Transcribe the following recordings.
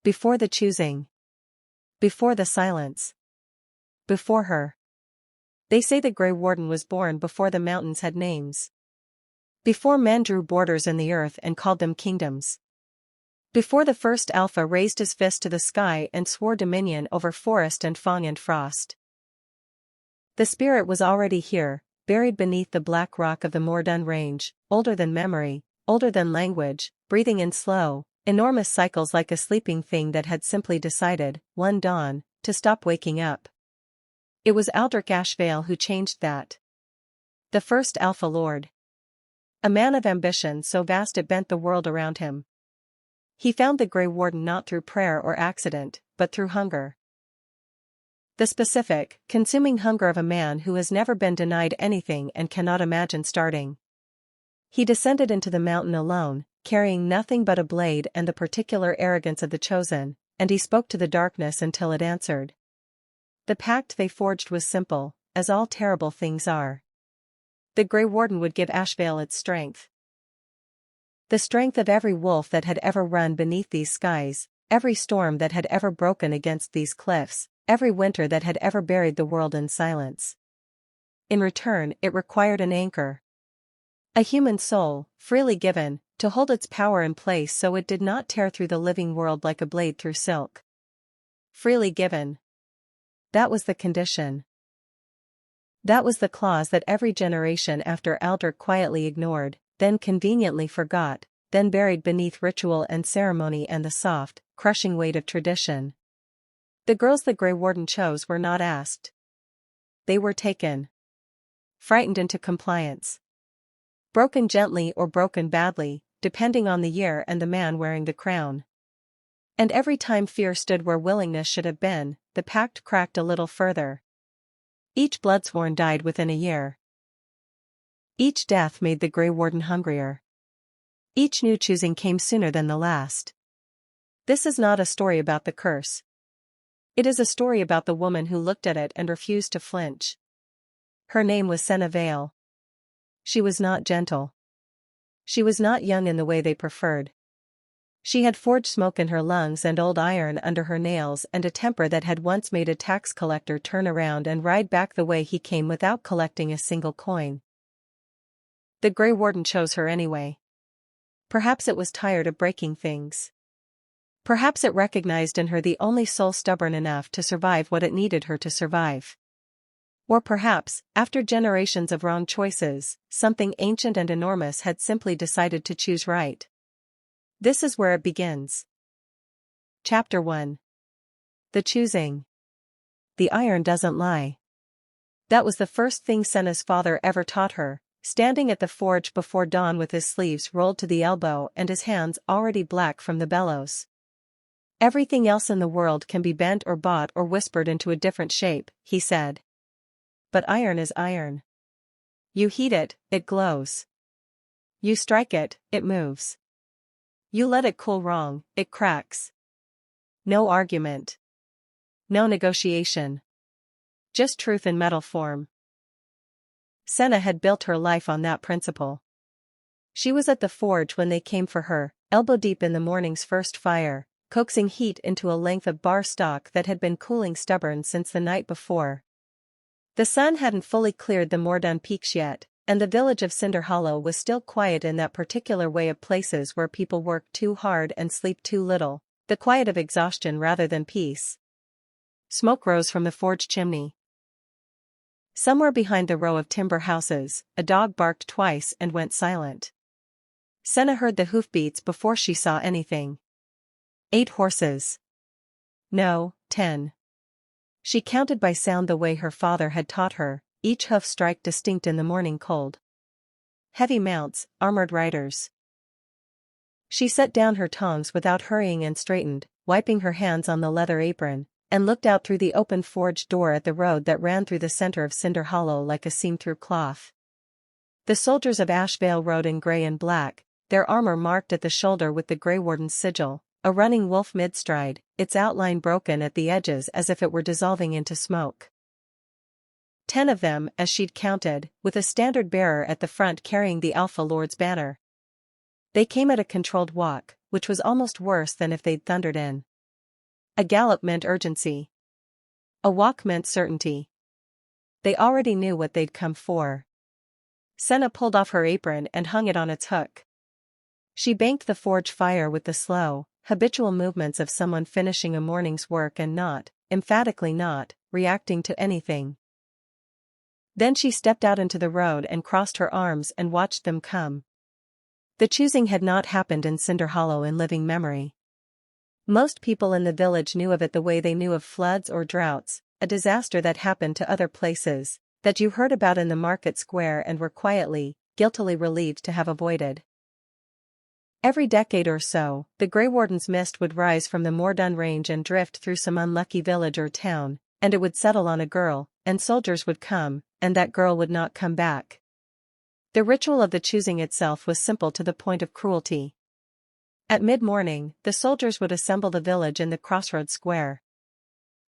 Before the choosing. Before the silence. Before her. They say the Graywarden was born before the mountains had names. Before men drew borders in the earth and called them kingdoms. Before the first Alpha raised his fist to the sky and swore dominion over forest and fong and frost. The spirit was already here, buried beneath the black rock of the Mordun range, older than memory, older than language, breathing in slow, enormous cycles like a sleeping thing that had simply decided, one dawn, to stop waking up. It was Aldrich Ashveil who changed that. The first Alpha Lord. A man of ambition so vast it bent the world around him. He found the Graywarden not through prayer or accident, but through hunger. The specific, consuming hunger of a man who has never been denied anything and cannot imagine starting. He descended into the mountain alone, carrying nothing but a blade and the particular arrogance of the chosen, and he spoke to the darkness until it answered. The pact they forged was simple, as all terrible things are. The Graywarden would give Ashveil its strength. The strength of every wolf that had ever run beneath these skies, every storm that had ever broken against these cliffs, every winter that had ever buried the world in silence. In return, it required an anchor. A human soul, freely given, to hold its power in place so it did not tear through the living world like a blade through silk. Freely given. That was the condition. That was the clause that every generation after Aldrich quietly ignored, then conveniently forgot, then buried beneath ritual and ceremony and the soft, crushing weight of tradition. The girls the Graywarden chose were not asked. They were taken. Frightened into compliance. Broken gently or broken badly, depending on the year and the man wearing the crown. And every time fear stood where willingness should have been, the pact cracked a little further. Each bloodsworn died within a year. Each death made the Graywarden hungrier. Each new choosing came sooner than the last. This is not a story about the curse. It is a story about the woman who looked at it and refused to flinch. Her name was Senna. She was not gentle. She was not young in the way they preferred. She had forged smoke in her lungs and old iron under her nails and a temper that had once made a tax collector turn around and ride back the way he came without collecting a single coin. The Graywarden chose her anyway. Perhaps it was tired of breaking things. Perhaps it recognized in her the only soul stubborn enough to survive what it needed her to survive. Or perhaps, after generations of wrong choices, something ancient and enormous had simply decided to choose right. This is where it begins. Chapter 1. The choosing. The iron doesn't lie. That was the first thing Senna's father ever taught her, standing at the forge before dawn with his sleeves rolled to the elbow and his hands already black from the bellows. Everything else in the world can be bent or bought or whispered into a different shape, he said. But iron is iron. You heat it, it glows. You strike it, it moves. You let it cool wrong, it cracks. No argument. No negotiation. Just truth in metal form. Senna had built her life on that principle. She was at the forge when they came for her, elbow deep in the morning's first fire, coaxing heat into a length of bar stock that had been cooling stubborn since the night before. The sun hadn't fully cleared the Mordun peaks yet, and the village of Cinder Hollow was still quiet in that particular way of places where people work too hard and sleep too little, the quiet of exhaustion rather than peace. Smoke rose from the forge chimney. Somewhere behind the row of timber houses, a dog barked twice and went silent. Senna heard the hoofbeats before she saw anything. 8 horses. No, 10. She counted by sound the way her father had taught her, each hoof strike distinct in the morning cold. Heavy mounts, armored riders. She set down her tongs without hurrying and straightened, wiping her hands on the leather apron, and looked out through the open forge door at the road that ran through the center of Cinder Hollow like a seam-through cloth. The soldiers of Ashveil rode in gray and black, their armor marked at the shoulder with the Graywarden's sigil, a running wolf mid-stride, its outline broken at the edges as if it were dissolving into smoke. 10 of them, as she'd counted, with a standard-bearer at the front carrying the Alpha Lord's banner. They came at a controlled walk, which was almost worse than if they'd thundered in. A gallop meant urgency. A walk meant certainty. They already knew what they'd come for. Senna pulled off her apron and hung it on its hook. She banked the forge fire with the slow, habitual movements of someone finishing a morning's work and not, emphatically not, reacting to anything. Then she stepped out into the road and crossed her arms and watched them come. The choosing had not happened in Cinder Hollow in living memory. Most people in the village knew of it the way they knew of floods or droughts, a disaster that happened to other places, that you heard about in the market square and were quietly, guiltily relieved to have avoided. Every decade or so, the Graywarden's mist would rise from the Mordun range and drift through some unlucky village or town, and it would settle on a girl, and soldiers would come, and that girl would not come back. The ritual of the choosing itself was simple to the point of cruelty. At mid-morning, the soldiers would assemble the village in the crossroads square.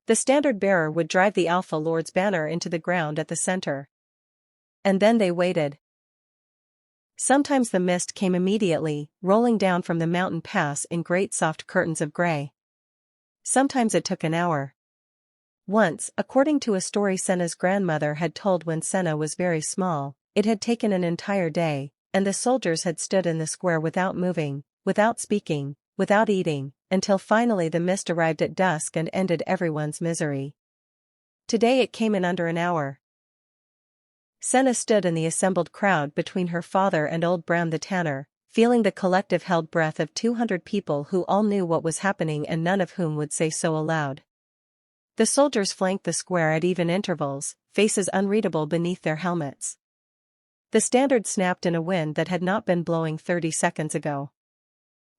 The standard-bearer would drive the Alpha Lord's banner into the ground at the center. And then they waited. Sometimes the mist came immediately, rolling down from the mountain pass in great soft curtains of gray. Sometimes it took an hour. Once, according to a story Senna's grandmother had told when Senna was very small, it had taken an entire day, and the soldiers had stood in the square without moving, without speaking, without eating, until finally the mist arrived at dusk and ended everyone's misery. Today it came in under an hour. Senna stood in the assembled crowd between her father and old Brown the tanner, feeling the collective held breath of 200 people who all knew what was happening and none of whom would say so aloud. The soldiers flanked the square at even intervals, faces unreadable beneath their helmets. The standard snapped in a wind that had not been blowing 30 seconds ago.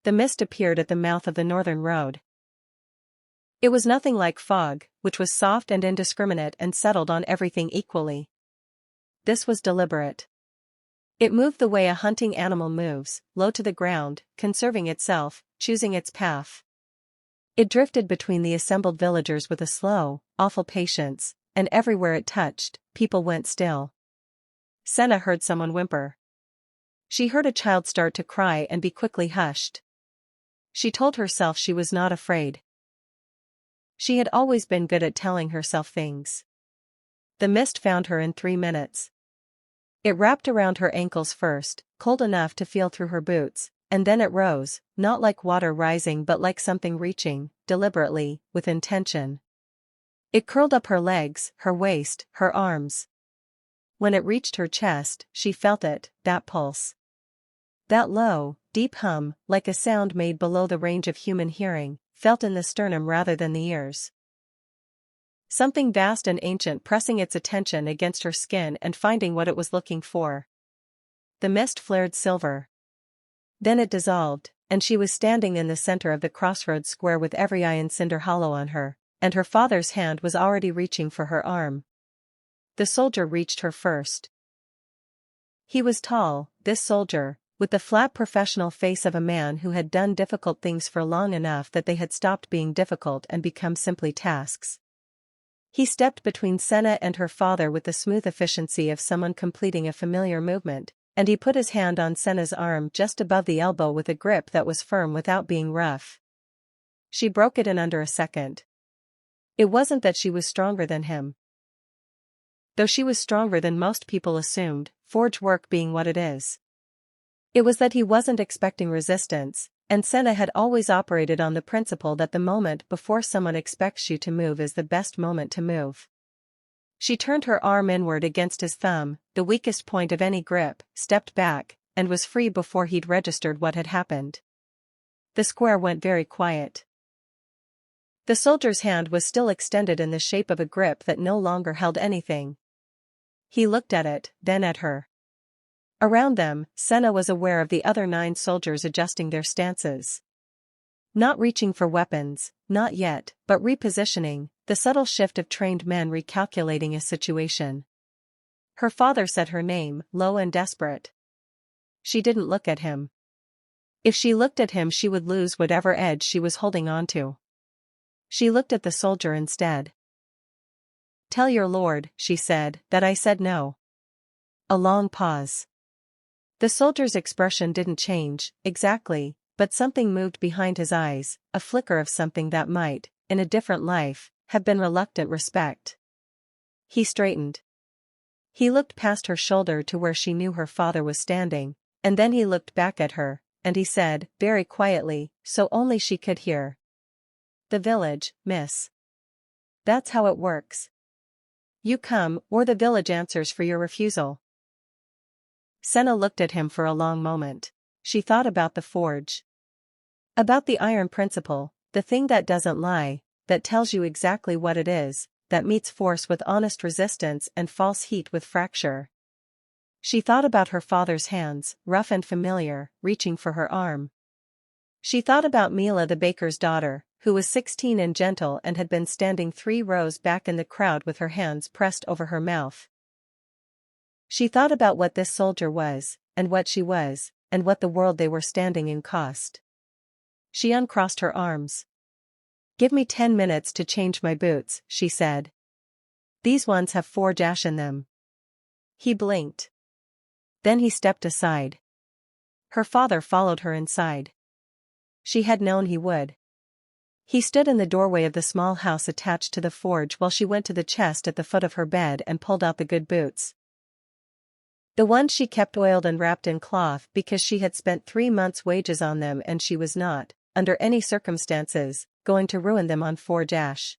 The mist appeared at the mouth of the northern road. It was nothing like fog, which was soft and indiscriminate and settled on everything equally. This was deliberate. It moved the way a hunting animal moves, low to the ground, conserving itself, choosing its path. It drifted between the assembled villagers with a slow, awful patience, and everywhere it touched, people went still. Senna heard someone whimper. She heard a child start to cry and be quickly hushed. She told herself she was not afraid. She had always been good at telling herself things. The mist found her in 3 minutes. It wrapped around her ankles first, cold enough to feel through her boots, and then it rose, not like water rising but like something reaching, deliberately, with intention. It curled up her legs, her waist, her arms. When it reached her chest, she felt it, that pulse. That low, deep hum, like a sound made below the range of human hearing, felt in the sternum rather than the ears. Something vast and ancient pressing its attention against her skin and finding what it was looking for. The mist flared silver. Then it dissolved, and she was standing in the center of the crossroads square with every eye in Cinder Hollow on her, and her father's hand was already reaching for her arm. The soldier reached her first. He was tall, this soldier, with the flat professional face of a man who had done difficult things for long enough that they had stopped being difficult and become simply tasks. He stepped between Senna and her father with the smooth efficiency of someone completing a familiar movement, and he put his hand on Senna's arm just above the elbow with a grip that was firm without being rough. She broke it in under a second. It wasn't that she was stronger than him. Though she was stronger than most people assumed, forge work being what it is. It was that he wasn't expecting resistance, and Senna had always operated on the principle that the moment before someone expects you to move is the best moment to move. She turned her arm inward against his thumb, the weakest point of any grip, stepped back, and was free before he'd registered what had happened. The square went very quiet. The soldier's hand was still extended in the shape of a grip that no longer held anything. He looked at it, then at her. Around them, Senna was aware of the other 9 soldiers adjusting their stances. Not reaching for weapons, not yet, but repositioning, the subtle shift of trained men recalculating a situation. Her father said her name, low and desperate. She didn't look at him. If she looked at him she would lose whatever edge she was holding onto. She looked at the soldier instead. "Tell your lord," she said, "that I said no." A long pause. The soldier's expression didn't change, exactly, but something moved behind his eyes, a flicker of something that might, in a different life, have been reluctant respect. He straightened. He looked past her shoulder to where she knew her father was standing, and then he looked back at her, and he said, very quietly, so only she could hear. "The village, miss. That's how it works. You come, or the village answers for your refusal." Senna looked at him for a long moment. She thought about the forge. About the iron principle, the thing that doesn't lie, that tells you exactly what it is, that meets force with honest resistance and false heat with fracture. She thought about her father's hands, rough and familiar, reaching for her arm. She thought about Mila the baker's daughter, who was 16 and gentle and had been standing 3 rows back in the crowd with her hands pressed over her mouth. She thought about what this soldier was, and what she was, and what the world they were standing in cost. She uncrossed her arms. "Give me 10 minutes to change my boots," she said. "These ones have forge ash in them." He blinked. Then he stepped aside. Her father followed her inside. She had known he would. He stood in the doorway of the small house attached to the forge while she went to the chest at the foot of her bed and pulled out the good boots. The ones she kept oiled and wrapped in cloth because she had spent 3 months' wages on them and she was not, under any circumstances, going to ruin them on forge ash.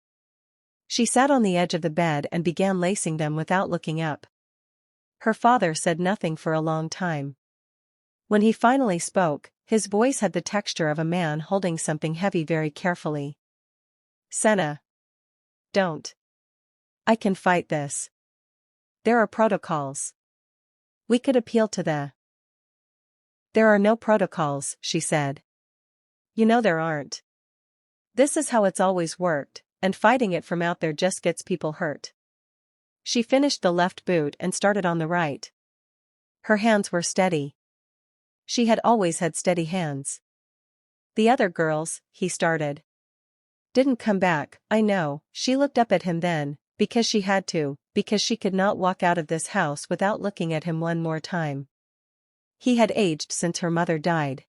She sat on the edge of the bed and began lacing them without looking up. Her father said nothing for a long time. When he finally spoke, his voice had the texture of a man holding something heavy very carefully. "Senna. Don't. I can fight this. There are protocols. We could appeal to the—" "There are no protocols," she said. "You know there aren't. This is how it's always worked, and fighting it from out there just gets people hurt." She finished the left boot and started on the right. Her hands were steady. She had always had steady hands. "The other girls," he started. "Didn't come back, I know." She looked up at him then, because she had to, because she could not walk out of this house without looking at him one more time. He had aged since her mother died.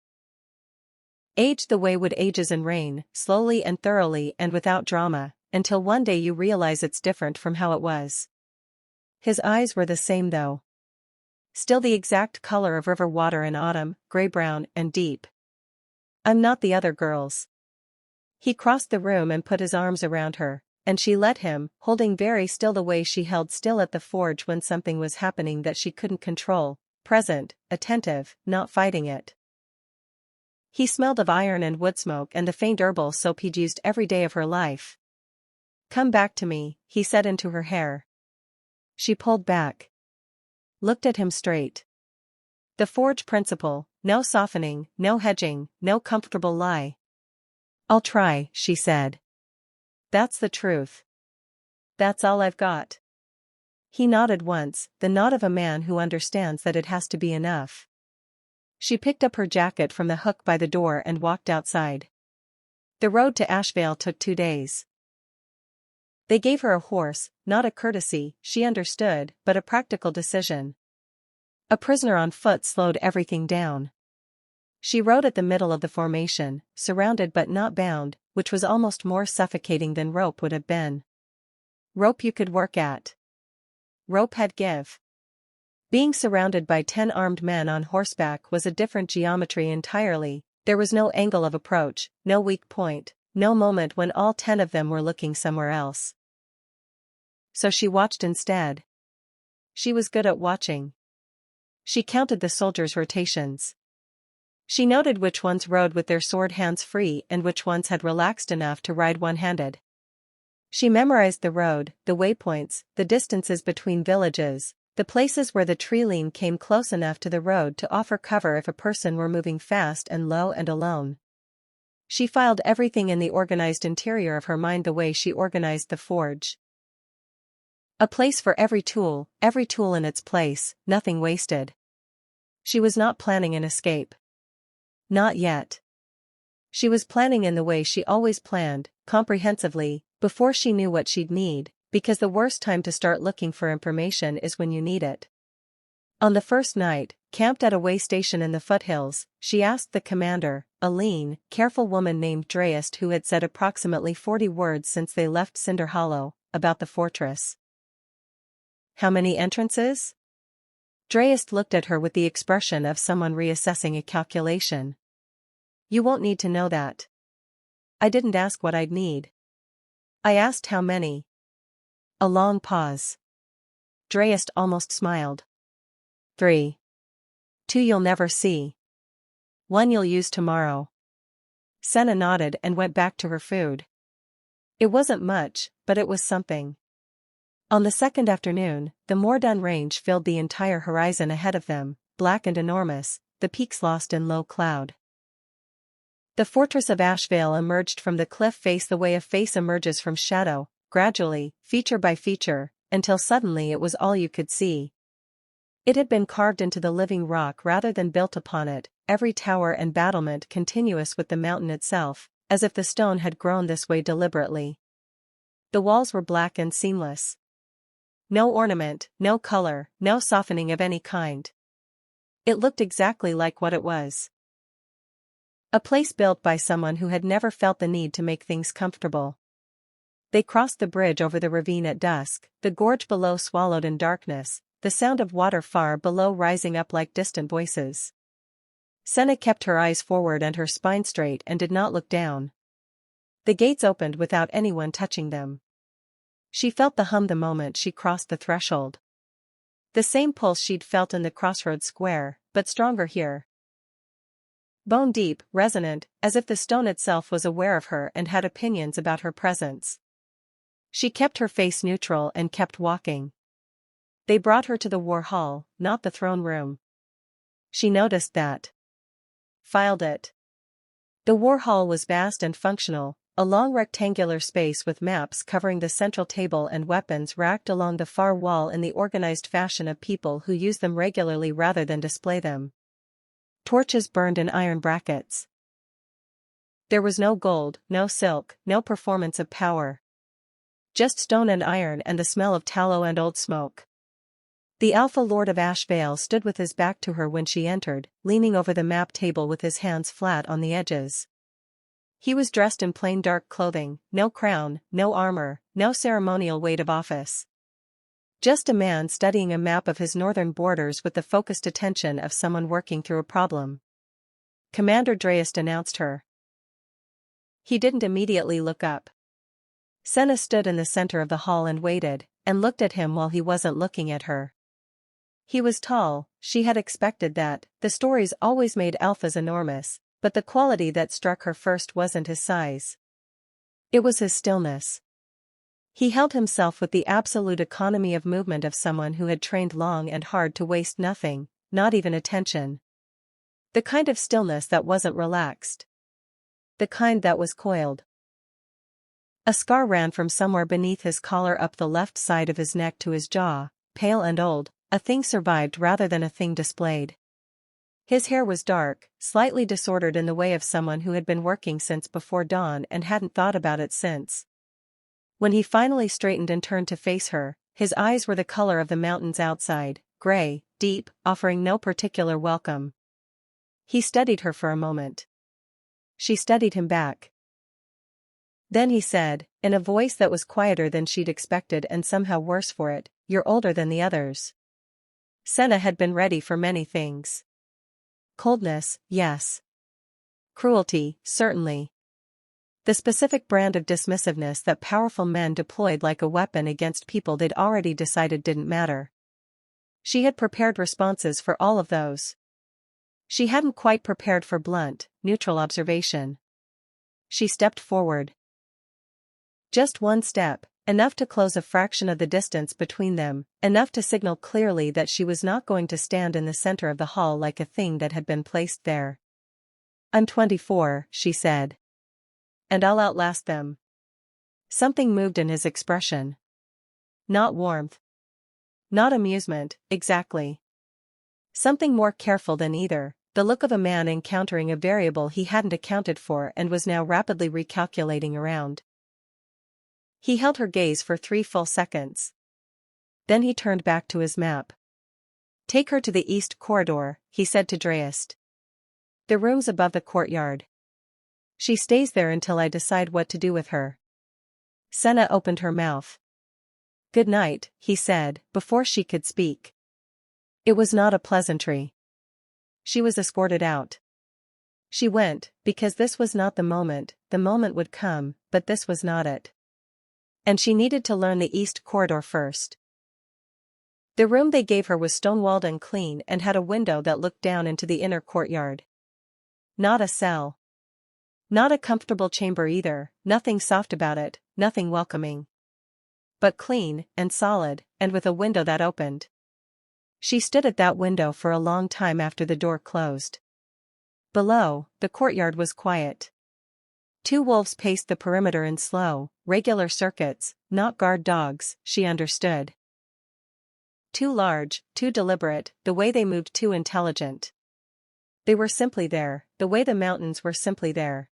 Aged the way wood ages in rain, slowly and thoroughly and without drama, until one day you realize it's different from how it was. His eyes were the same though. Still the exact color of river water in autumn, gray-brown and deep. "I'm not the other girls." He crossed the room and put his arms around her, and she let him, holding very still the way she held still at the forge when something was happening that she couldn't control, present, attentive, not fighting it. He smelled of iron and wood smoke and the faint herbal soap he'd used every day of her life. "Come back to me," he said into her hair. She pulled back. Looked at him straight. The forge principle, no softening, no hedging, no comfortable lie. "I'll try," she said. "That's the truth. That's all I've got." He nodded once, the nod of a man who understands that it has to be enough. She picked up her jacket from the hook by the door and walked outside. The road to Ashveil took 2 days. They gave her a horse, not a courtesy, she understood, but a practical decision. A prisoner on foot slowed everything down. She rode at the middle of the formation, surrounded but not bound, which was almost more suffocating than rope would have been. Rope you could work at. Rope had give. Being surrounded by 10 armed men on horseback was a different geometry entirely. There was no angle of approach, no weak point, no moment when all 10 of them were looking somewhere else. So she watched instead. She was good at watching. She counted the soldiers' rotations. She noted which ones rode with their sword hands free and which ones had relaxed enough to ride one-handed. She memorized the road, the waypoints, the distances between villages, the places where the tree line came close enough to the road to offer cover if a person were moving fast and low and alone. She filed everything in the organized interior of her mind the way she organized the forge. A place for every tool in its place, nothing wasted. She was not planning an escape. Not yet. She was planning in the way she always planned, comprehensively, before she knew what she'd need, because the worst time to start looking for information is when you need it. On the first night, camped at a way station in the foothills, she asked the commander, a lean, careful woman named Drayest who had said approximately 40 words since they left Cinder Hollow, about the fortress. How many entrances? Drayest looked at her with the expression of someone reassessing a calculation. You won't need to know that. I didn't ask what I'd need. I asked how many. A long pause. Drayest almost smiled. 3. 2 you'll never see. 1 you'll use tomorrow. Senna nodded and went back to her food. It wasn't much, but it was something. On the second afternoon, the Mordun range filled the entire horizon ahead of them, black and enormous, the peaks lost in low cloud. The fortress of Ashveil emerged from the cliff face the way a face emerges from shadow, gradually, feature by feature, until suddenly it was all you could see. It had been carved into the living rock rather than built upon it, every tower and battlement continuous with the mountain itself, as if the stone had grown this way deliberately. The walls were black and seamless. No ornament, no color, no softening of any kind. It looked exactly like what it was. A place built by someone who had never felt the need to make things comfortable. They crossed the bridge over the ravine at dusk, the gorge below swallowed in darkness, the sound of water far below rising up like distant voices. Senna kept her eyes forward and her spine straight and did not look down. The gates opened without anyone touching them. She felt the hum the moment she crossed the threshold. The same pulse she'd felt in the crossroads square, but stronger here. Bone deep, resonant, as if the stone itself was aware of her and had opinions about her presence. She kept her face neutral and kept walking. They brought her to the war hall, not the throne room. She noticed that. Filed it. The war hall was vast and functional, a long rectangular space with maps covering the central table and weapons racked along the far wall in the organized fashion of people who use them regularly rather than display them. Torches burned in iron brackets. There was no gold, no silk, no performance of power. Just stone and iron and the smell of tallow and old smoke. The Alpha Lord of Ashveil stood with his back to her when she entered, leaning over the map table with his hands flat on the edges. He was dressed in plain dark clothing, no crown, no armor, no ceremonial weight of office. Just a man studying a map of his northern borders with the focused attention of someone working through a problem. Commander Drayest announced her. He didn't immediately look up. Senna stood in the center of the hall and waited, and looked at him while he wasn't looking at her. He was tall, she had expected that, the stories always made alphas enormous, but the quality that struck her first wasn't his size. It was his stillness. He held himself with the absolute economy of movement of someone who had trained long and hard to waste nothing, not even attention. The kind of stillness that wasn't relaxed. The kind that was coiled. A scar ran from somewhere beneath his collar up the left side of his neck to his jaw, pale and old, a thing survived rather than a thing displayed. His hair was dark, slightly disordered in the way of someone who had been working since before dawn and hadn't thought about it since. When he finally straightened and turned to face her, his eyes were the color of the mountains outside, gray, deep, offering no particular welcome. He studied her for a moment. She studied him back. Then he said, in a voice that was quieter than she'd expected and somehow worse for it, "You're older than the others." Senna had been ready for many things. Coldness, yes. Cruelty, certainly. The specific brand of dismissiveness that powerful men deployed like a weapon against people they'd already decided didn't matter. She had prepared responses for all of those. She hadn't quite prepared for blunt, neutral observation. She stepped forward. Just one step, enough to close a fraction of the distance between them, enough to signal clearly that she was not going to stand in the center of the hall like a thing that had been placed there. "I'm 24, she said. "And I'll outlast them." Something moved in his expression. Not warmth. Not amusement, exactly. Something more careful than either, the look of a man encountering a variable he hadn't accounted for and was now rapidly recalculating around. He held her gaze for 3 full seconds. Then he turned back to his map. Take her to the east corridor, he said to Dreyst. The room's above the courtyard. She stays there until I decide what to do with her. Senna opened her mouth. Good night, he said, before she could speak. It was not a pleasantry. She was escorted out. She went, because this was not the moment would come, but this was not it. And she needed to learn the east corridor first. The room they gave her was stone-walled and clean and had a window that looked down into the inner courtyard. Not a cell. Not a comfortable chamber either, nothing soft about it, nothing welcoming. But clean, and solid, and with a window that opened. She stood at that window for a long time after the door closed. Below, the courtyard was quiet. 2 wolves paced the perimeter in slow, regular circuits, not guard dogs, she understood. Too large, too deliberate, the way they moved too intelligent. They were simply there, the way the mountains were simply there.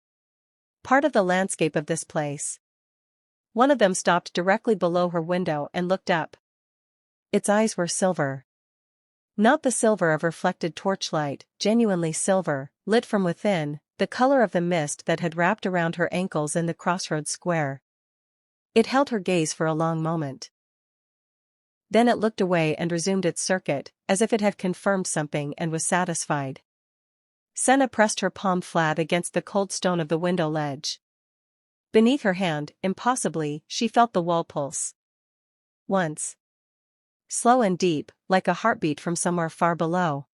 Part of the landscape of this place. One of them stopped directly below her window and looked up. Its eyes were silver. Not the silver of reflected torchlight, genuinely silver, lit from within, the color of the mist that had wrapped around her ankles in the crossroads square. It held her gaze for a long moment. Then it looked away and resumed its circuit, as if it had confirmed something and was satisfied. Senna pressed her palm flat against the cold stone of the window ledge. Beneath her hand, impossibly, she felt the wall pulse. Once. Slow and deep, like a heartbeat from somewhere far below.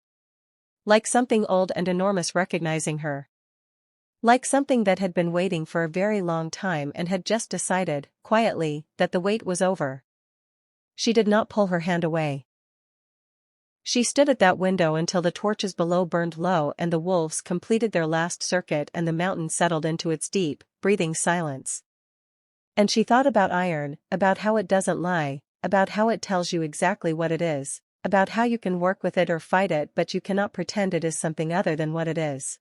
Like something old and enormous recognizing her. Like something that had been waiting for a very long time and had just decided, quietly, that the wait was over. She did not pull her hand away. She stood at that window until the torches below burned low and the wolves completed their last circuit and the mountain settled into its deep, breathing silence. And she thought about iron, about how it doesn't lie, about how it tells you exactly what it is, about how you can work with it or fight it but you cannot pretend it is something other than what it is.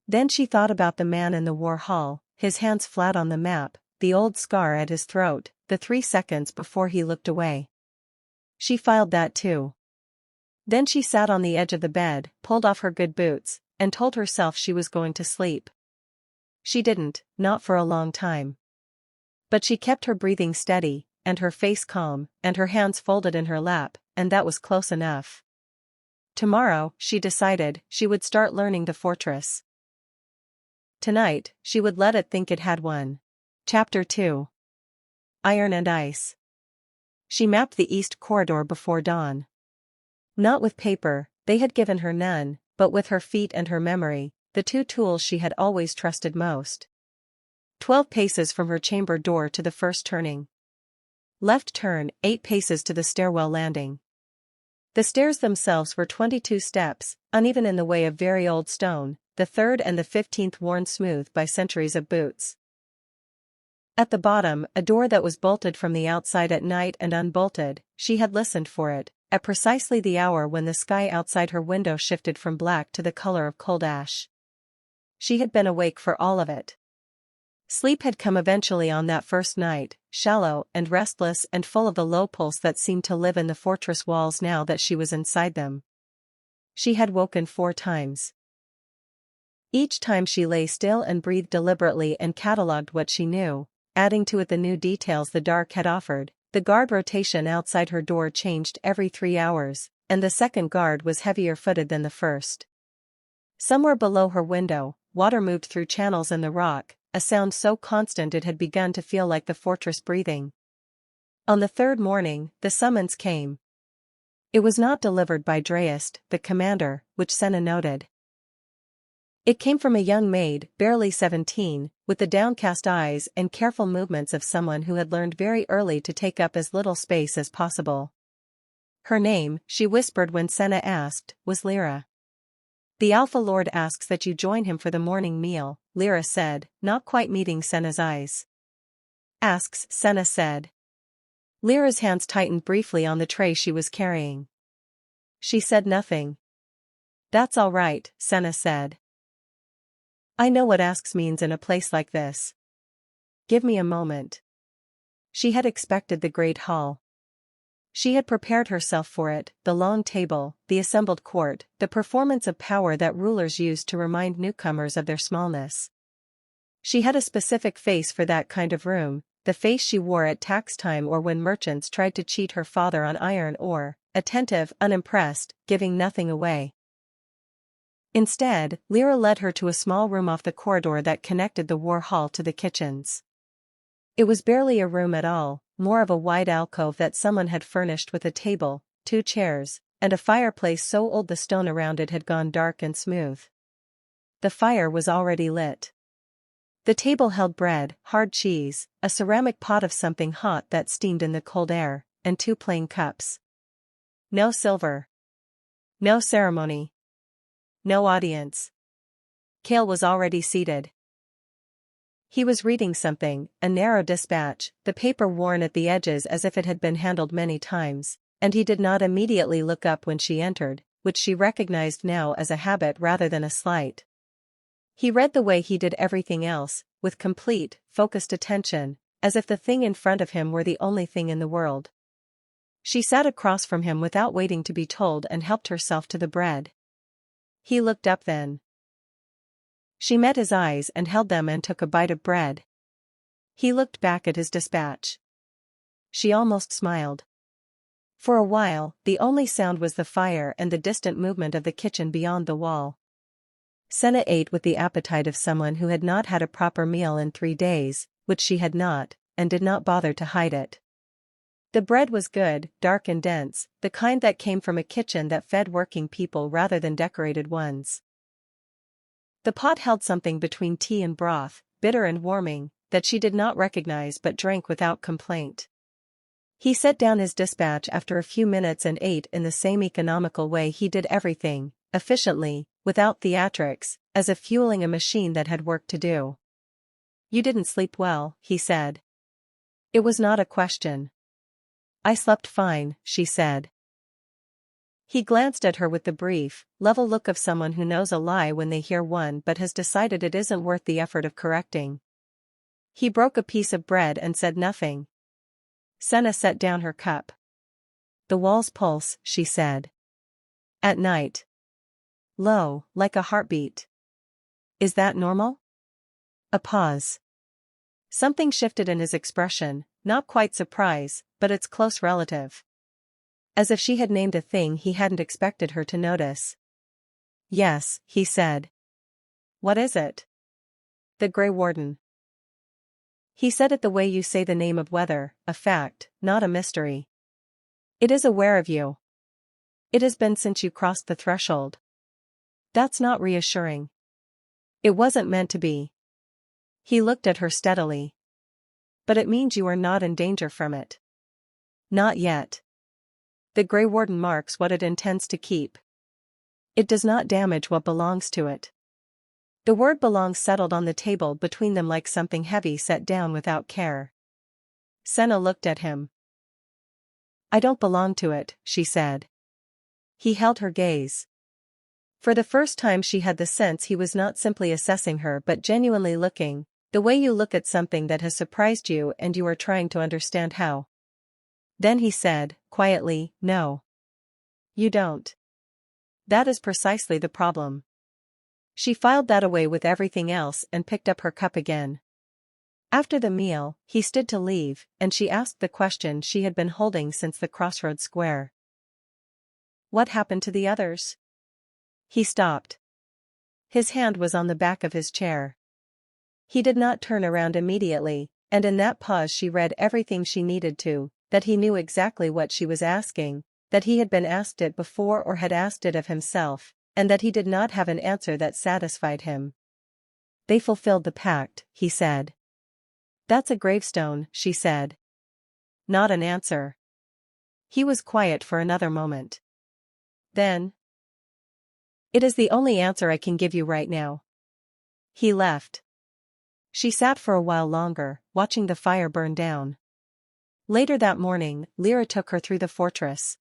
Then she thought about the man in the war hall, his hands flat on the map, the old scar at his throat, the 3 seconds before he looked away. She filed that too. Then she sat on the edge of the bed, pulled off her good boots, and told herself she was going to sleep. She didn't, not for a long time. But she kept her breathing steady, and her face calm, and her hands folded in her lap, and that was close enough. Tomorrow, she decided, she would start learning the fortress. Tonight, she would let it think it had one. Chapter 2. Iron and Ice. She mapped the east corridor before dawn. Not with paper, they had given her none, but with her feet and her memory, the 2 tools she had always trusted most. 12 paces from her chamber door to the first turning. Left turn, 8 paces to the stairwell landing. The stairs themselves were 22 steps, uneven in the way of very old stone, the 3rd and the 15th worn smooth by centuries of boots. At the bottom, a door that was bolted from the outside at night and unbolted, she had listened for it, at precisely the hour when the sky outside her window shifted from black to the color of cold ash. She had been awake for all of it. Sleep had come eventually on that first night, shallow and restless and full of the low pulse that seemed to live in the fortress walls now that she was inside them. She had woken 4 times. Each time she lay still and breathed deliberately and catalogued what she knew, adding to it the new details the dark had offered. The guard rotation outside her door changed every 3 hours, and the second guard was heavier-footed than the first. Somewhere below her window, water moved through channels in the rock, a sound so constant it had begun to feel like the fortress breathing. On the 3rd morning, the summons came. It was not delivered by Dreyst, the commander, which Senna noted. It came from a young maid, barely 17, with the downcast eyes and careful movements of someone who had learned very early to take up as little space as possible. Her name, she whispered when Senna asked, was Lyra. The Alpha Lord asks that you join him for the morning meal, Lyra said, not quite meeting Senna's eyes. Asks, Senna said. Lyra's hands tightened briefly on the tray she was carrying. She said nothing. That's all right, Senna said. I know what asks means in a place like this. Give me a moment. She had expected the great hall. She had prepared herself for it, the long table, the assembled court, the performance of power that rulers used to remind newcomers of their smallness. She had a specific face for that kind of room, the face she wore at tax time or when merchants tried to cheat her father on iron ore, attentive, unimpressed, giving nothing away. Instead, Lyra led her to a small room off the corridor that connected the war hall to the kitchens. It was barely a room at all, more of a wide alcove that someone had furnished with a table, 2 chairs, and a fireplace so old the stone around it had gone dark and smooth. The fire was already lit. The table held bread, hard cheese, a ceramic pot of something hot that steamed in the cold air, and 2 plain cups. No silver. No ceremony. No audience. Kael was already seated. He was reading something, a narrow dispatch, the paper worn at the edges as if it had been handled many times, and he did not immediately look up when she entered, which she recognized now as a habit rather than a slight. He read the way he did everything else, with complete, focused attention, as if the thing in front of him were the only thing in the world. She sat across from him without waiting to be told and helped herself to the bread. He looked up then. She met his eyes and held them and took a bite of bread. He looked back at his dispatch. She almost smiled. For a while, the only sound was the fire and the distant movement of the kitchen beyond the wall. Senna ate with the appetite of someone who had not had a proper meal in 3 days, which she had not, and did not bother to hide it. The bread was good, dark and dense, the kind that came from a kitchen that fed working people rather than decorated ones. The pot held something between tea and broth, bitter and warming, that she did not recognize but drank without complaint. He set down his dispatch after a few minutes and ate in the same economical way he did everything, efficiently, without theatrics, as if fueling a machine that had work to do. "You didn't sleep well," he said. It was not a question. "I slept fine," she said. He glanced at her with the brief, level look of someone who knows a lie when they hear one but has decided it isn't worth the effort of correcting. He broke a piece of bread and said nothing. Senna set down her cup. "The walls pulse," she said. "At night. Low, like a heartbeat. Is that normal?" A pause. Something shifted in his expression, not quite surprise, but its close relative. As if she had named a thing he hadn't expected her to notice. "Yes," he said. "What is it?" "The Graywarden." He said it the way you say the name of weather, a fact, not a mystery. "It is aware of you. It has been since you crossed the threshold." "That's not reassuring." "It wasn't meant to be." He looked at her steadily. "But it means you are not in danger from it." "Not yet. The Graywarden marks what it intends to keep. It does not damage what belongs to it." The word "belongs" settled on the table between them like something heavy set down without care. Senna looked at him. "I don't belong to it," she said. He held her gaze. For the first time she had the sense he was not simply assessing her but genuinely looking, the way you look at something that has surprised you and you are trying to understand how. Then he said, quietly, "No. You don't. That is precisely the problem." She filed that away with everything else and picked up her cup again. After the meal, he stood to leave, and she asked the question she had been holding since the crossroads square. "What happened to the others?" He stopped. His hand was on the back of his chair. He did not turn around immediately, and in that pause she read everything she needed to, that he knew exactly what she was asking, that he had been asked it before or had asked it of himself, and that he did not have an answer that satisfied him. "They fulfilled the pact," he said. "That's a gravestone," she said. Not an answer. He was quiet for another moment. Then, "It is the only answer I can give you right now." He left. She sat for a while longer, watching the fire burn down. Later that morning, Lyra took her through the fortress.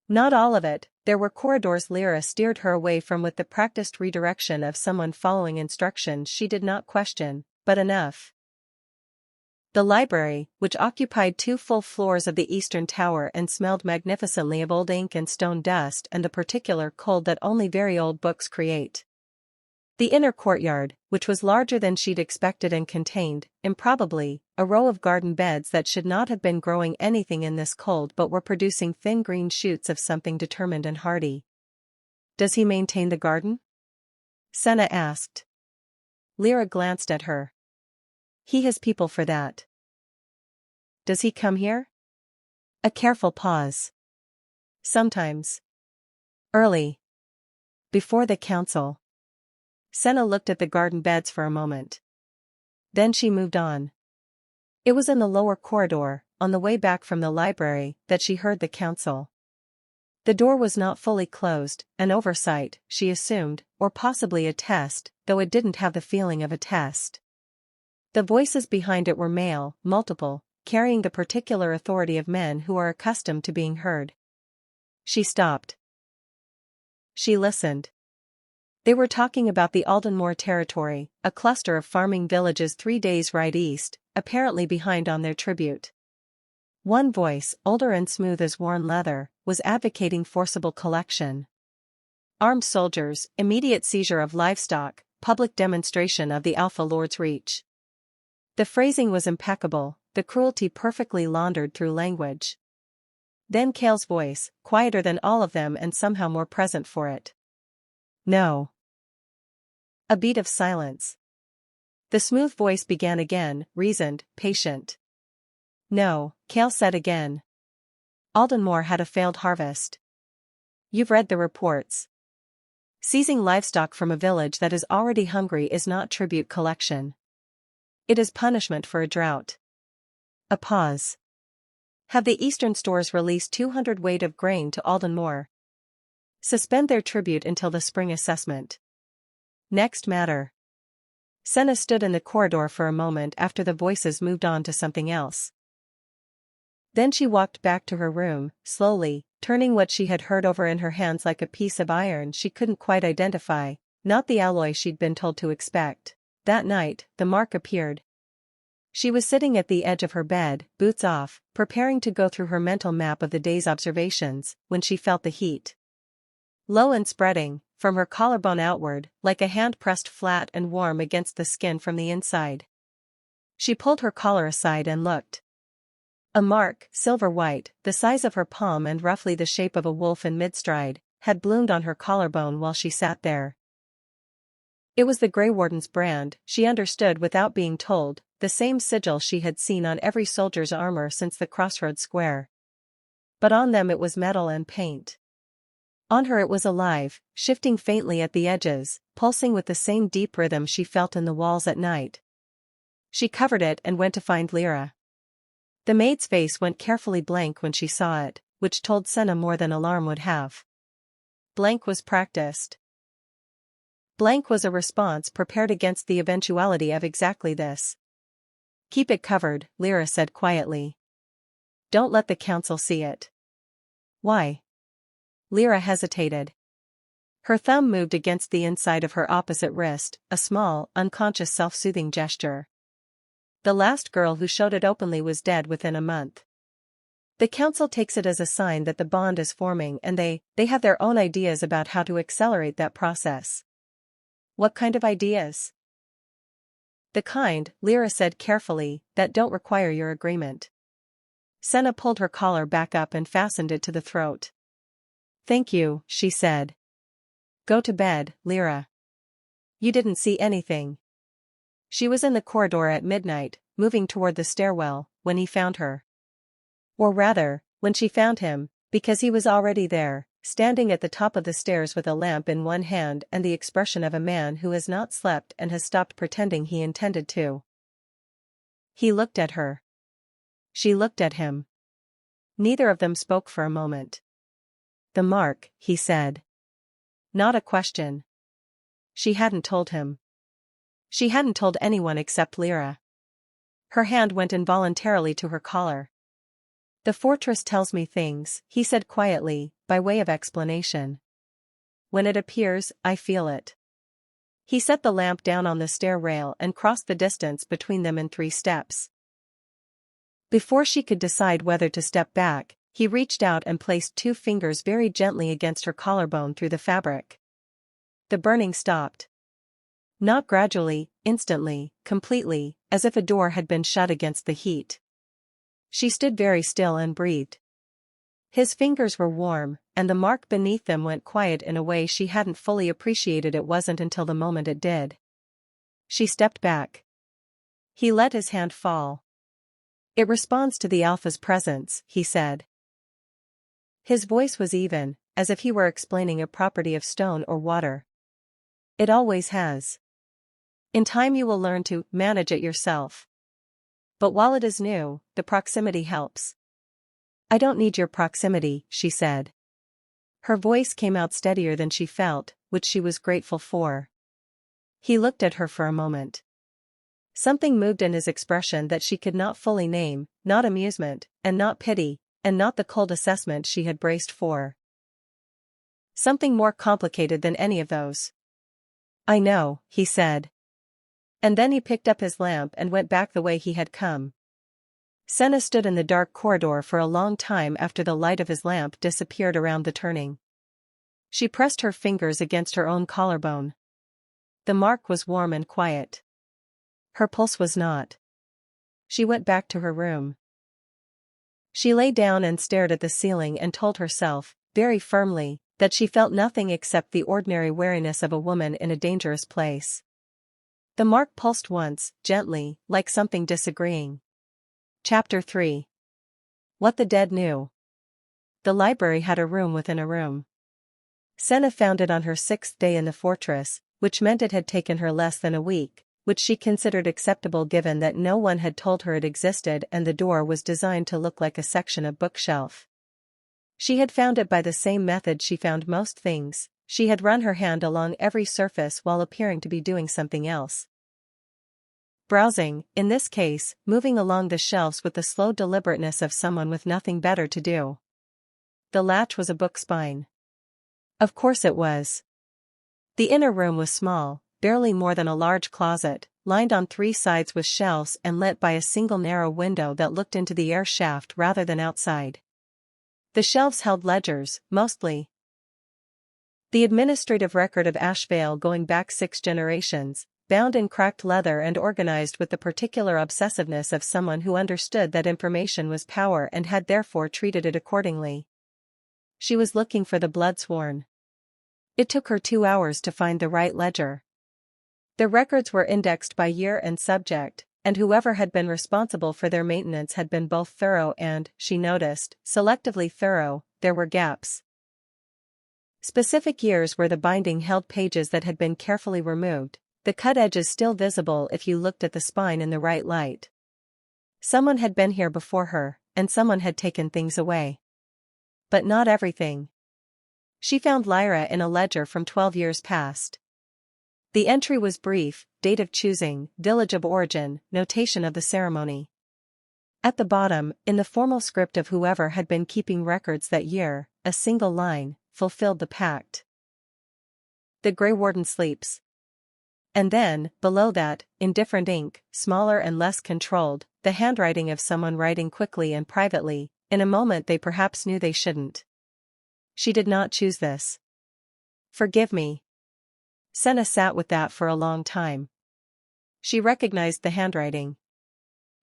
Not all of it, there were corridors Lyra steered her away from with the practiced redirection of someone following instructions she did not question, but enough. The library, which occupied 2 full floors of the eastern tower and smelled magnificently of old ink and stone dust and the particular cold that only very old books create. The inner courtyard, which was larger than she'd expected and contained, improbably, a row of garden beds that should not have been growing anything in this cold but were producing thin green shoots of something determined and hardy. "Does he maintain the garden?" Senna asked. Lyra glanced at her. "He has people for that." "Does he come here?" A careful pause. "Sometimes. Early. Before the council." Senna looked at the garden beds for a moment. Then she moved on. It was in the lower corridor, on the way back from the library, that she heard the council. The door was not fully closed, an oversight, she assumed, or possibly a test, though it didn't have the feeling of a test. The voices behind it were male, multiple, carrying the particular authority of men who are accustomed to being heard. She stopped. She listened. They were talking about the Aldenmore territory, a cluster of farming villages 3 days' ride east, apparently behind on their tribute. One voice, older and smooth as worn leather, was advocating forcible collection. Armed soldiers, immediate seizure of livestock, public demonstration of the Alpha Lord's reach. The phrasing was impeccable, the cruelty perfectly laundered through language. Then Kael's voice, quieter than all of them and somehow more present for it. "No." A beat of silence. The smooth voice began again, reasoned, patient. "No," Kael said again. "Aldenmore had a failed harvest. You've read the reports. Seizing livestock from a village that is already hungry is not tribute collection. It is punishment for a drought." A pause. "Have the eastern stores released 200 weight of grain to Aldenmore? Suspend their tribute until the spring assessment. Next matter." Senna stood in the corridor for a moment after the voices moved on to something else. Then she walked back to her room, slowly, turning what she had heard over in her hands like a piece of iron she couldn't quite identify, not the alloy she'd been told to expect. That night, the mark appeared. She was sitting at the edge of her bed, boots off, preparing to go through her mental map of the day's observations, when she felt the heat. Low and spreading, from her collarbone outward, like a hand pressed flat and warm against the skin from the inside. She pulled her collar aside and looked. A mark, silver white, the size of her palm and roughly the shape of a wolf in mid-stride, had bloomed on her collarbone while she sat there. It was the Graywarden's brand, she understood without being told, the same sigil she had seen on every soldier's armor since the crossroads square. But on them it was metal and paint. On her it was alive, shifting faintly at the edges, pulsing with the same deep rhythm she felt in the walls at night. She covered it and went to find Lyra. The maid's face went carefully blank when she saw it, which told Senna more than alarm would have. Blank was practiced. Blank was a response prepared against the eventuality of exactly this. "Keep it covered," Lyra said quietly. "Don't let the council see it." "Why?" Lyra hesitated. Her thumb moved against the inside of her opposite wrist, a small, unconscious self-soothing gesture. "The last girl who showed it openly was dead within a month. The council takes it as a sign that the bond is forming and they have their own ideas about how to accelerate that process." "What kind of ideas?" "The kind," Lyra said carefully, "that don't require your agreement." Senna pulled her collar back up and fastened it to the throat. "Thank you," she said. "Go to bed, Lyra. You didn't see anything." She was in the corridor at midnight, moving toward the stairwell, when he found her. Or rather, when she found him, because he was already there, standing at the top of the stairs with a lamp in one hand and the expression of a man who has not slept and has stopped pretending he intended to. He looked at her. She looked at him. Neither of them spoke for a moment. "The mark," he said. Not a question. She hadn't told him. She hadn't told anyone except Lyra. Her hand went involuntarily to her collar. "The fortress tells me things," he said quietly, by way of explanation. "When it appears, I feel it." He set the lamp down on the stair rail and crossed the distance between them in 3 steps. Before she could decide whether to step back, he reached out and placed 2 fingers very gently against her collarbone through the fabric. The burning stopped. Not gradually, instantly, completely, as if a door had been shut against the heat. She stood very still and breathed. His fingers were warm, and the mark beneath them went quiet in a way she hadn't fully appreciated. It wasn't until the moment it did. She stepped back. He let his hand fall. "It responds to the Alpha's presence," he said. His voice was even, as if he were explaining a property of stone or water. "It always has. In time you will learn to manage it yourself. But while it is new, the proximity helps." "I don't need your proximity," she said. Her voice came out steadier than she felt, which she was grateful for. He looked at her for a moment. Something moved in his expression that she could not fully name, not amusement, and not pity, and not the cold assessment she had braced for. Something more complicated than any of those. "I know," he said. And then he picked up his lamp and went back the way he had come. Senna stood in the dark corridor for a long time after the light of his lamp disappeared around the turning. She pressed her fingers against her own collarbone. The mark was warm and quiet. Her pulse was not. She went back to her room. She lay down and stared at the ceiling and told herself, very firmly, that she felt nothing except the ordinary weariness of a woman in a dangerous place. The mark pulsed once, gently, like something disagreeing. Chapter 3. What the Dead Knew. The library had a room within a room. Senna found it on her 6th day in the fortress, which meant it had taken her less than a week, which she considered acceptable given that no one had told her it existed and the door was designed to look like a section of bookshelf. She had found it by the same method she found most things. She had run her hand along every surface while appearing to be doing something else. Browsing, in this case, moving along the shelves with the slow deliberateness of someone with nothing better to do. The latch was a book spine. Of course it was. The inner room was small, barely more than a large closet, lined on 3 sides with shelves and lit by a single narrow window that looked into the air shaft rather than outside. The shelves held ledgers, mostly. The administrative record of Ashveil going back 6 generations, bound in cracked leather and organized with the particular obsessiveness of someone who understood that information was power and had therefore treated it accordingly. She was looking for the bloodsworn. It took her 2 hours to find the right ledger. The records were indexed by year and subject, and whoever had been responsible for their maintenance had been both thorough and, she noticed, selectively thorough. There were gaps. Specific years where the binding held pages that had been carefully removed, the cut edges still visible if you looked at the spine in the right light. Someone had been here before her, and someone had taken things away. But not everything. She found Lyra in a ledger from 12 years past. The entry was brief: date of choosing, village of origin, notation of the ceremony. At the bottom, in the formal script of whoever had been keeping records that year, a single line: fulfilled the pact. The Graywarden sleeps. And then, below that, in different ink, smaller and less controlled, the handwriting of someone writing quickly and privately, in a moment they perhaps knew they shouldn't. She did not choose this. Forgive me. Senna sat with that for a long time. She recognized the handwriting.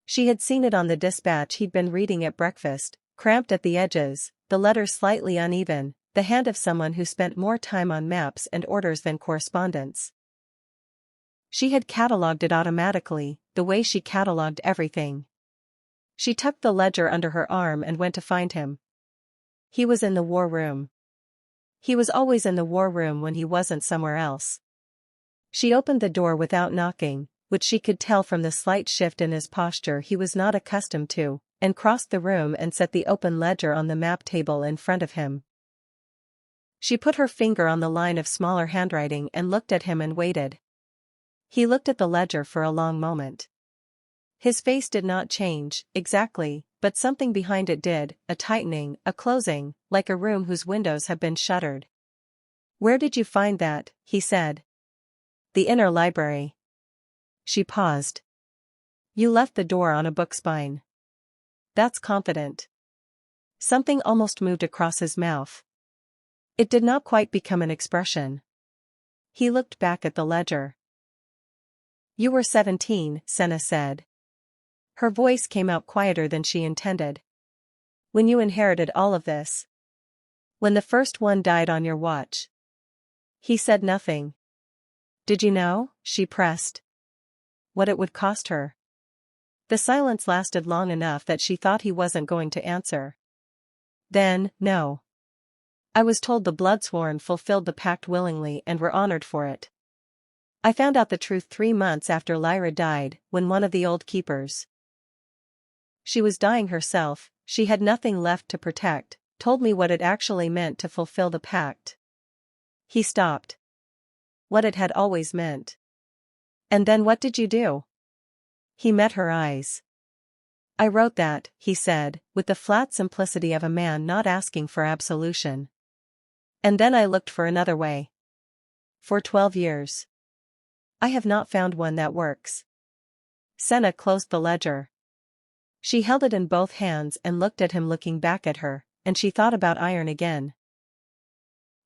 She had seen it on the dispatch he'd been reading at breakfast, cramped at the edges, the letters slightly uneven, the hand of someone who spent more time on maps and orders than correspondence. She had catalogued it automatically, the way she catalogued everything. She tucked the ledger under her arm and went to find him. He was in the war room. He was always in the war room when he wasn't somewhere else. She opened the door without knocking, which she could tell from the slight shift in his posture he was not accustomed to, and crossed the room and set the open ledger on the map table in front of him. She put her finger on the line of smaller handwriting and looked at him and waited. He looked at the ledger for a long moment. His face did not change, exactly, but something behind it did, a tightening, a closing, like a room whose windows have been shuttered. "Where did you find that?" he said. "The inner library." She paused. "You left the door on a book spine." That's confident. Something almost moved across his mouth. It did not quite become an expression. He looked back at the ledger. You were 17, Senna said. Her voice came out quieter than she intended. When you inherited all of this. When the first one died on your watch. He said nothing. Did you know, she pressed, what it would cost her? The silence lasted long enough that she thought he wasn't going to answer. Then, no. I was told the Bloodsworn fulfilled the pact willingly and were honored for it. I found out the truth 3 months after Lyra died, when one of the old keepers. She was dying herself, she had nothing left to protect, told me what it actually meant to fulfill the pact. He stopped. What it had always meant. And then what did you do? He met her eyes. I wrote that, he said, with the flat simplicity of a man not asking for absolution. And then I looked for another way. For 12 years. I have not found one that works. Senna closed the ledger. She held it in both hands and looked at him looking back at her, and she thought about iron again.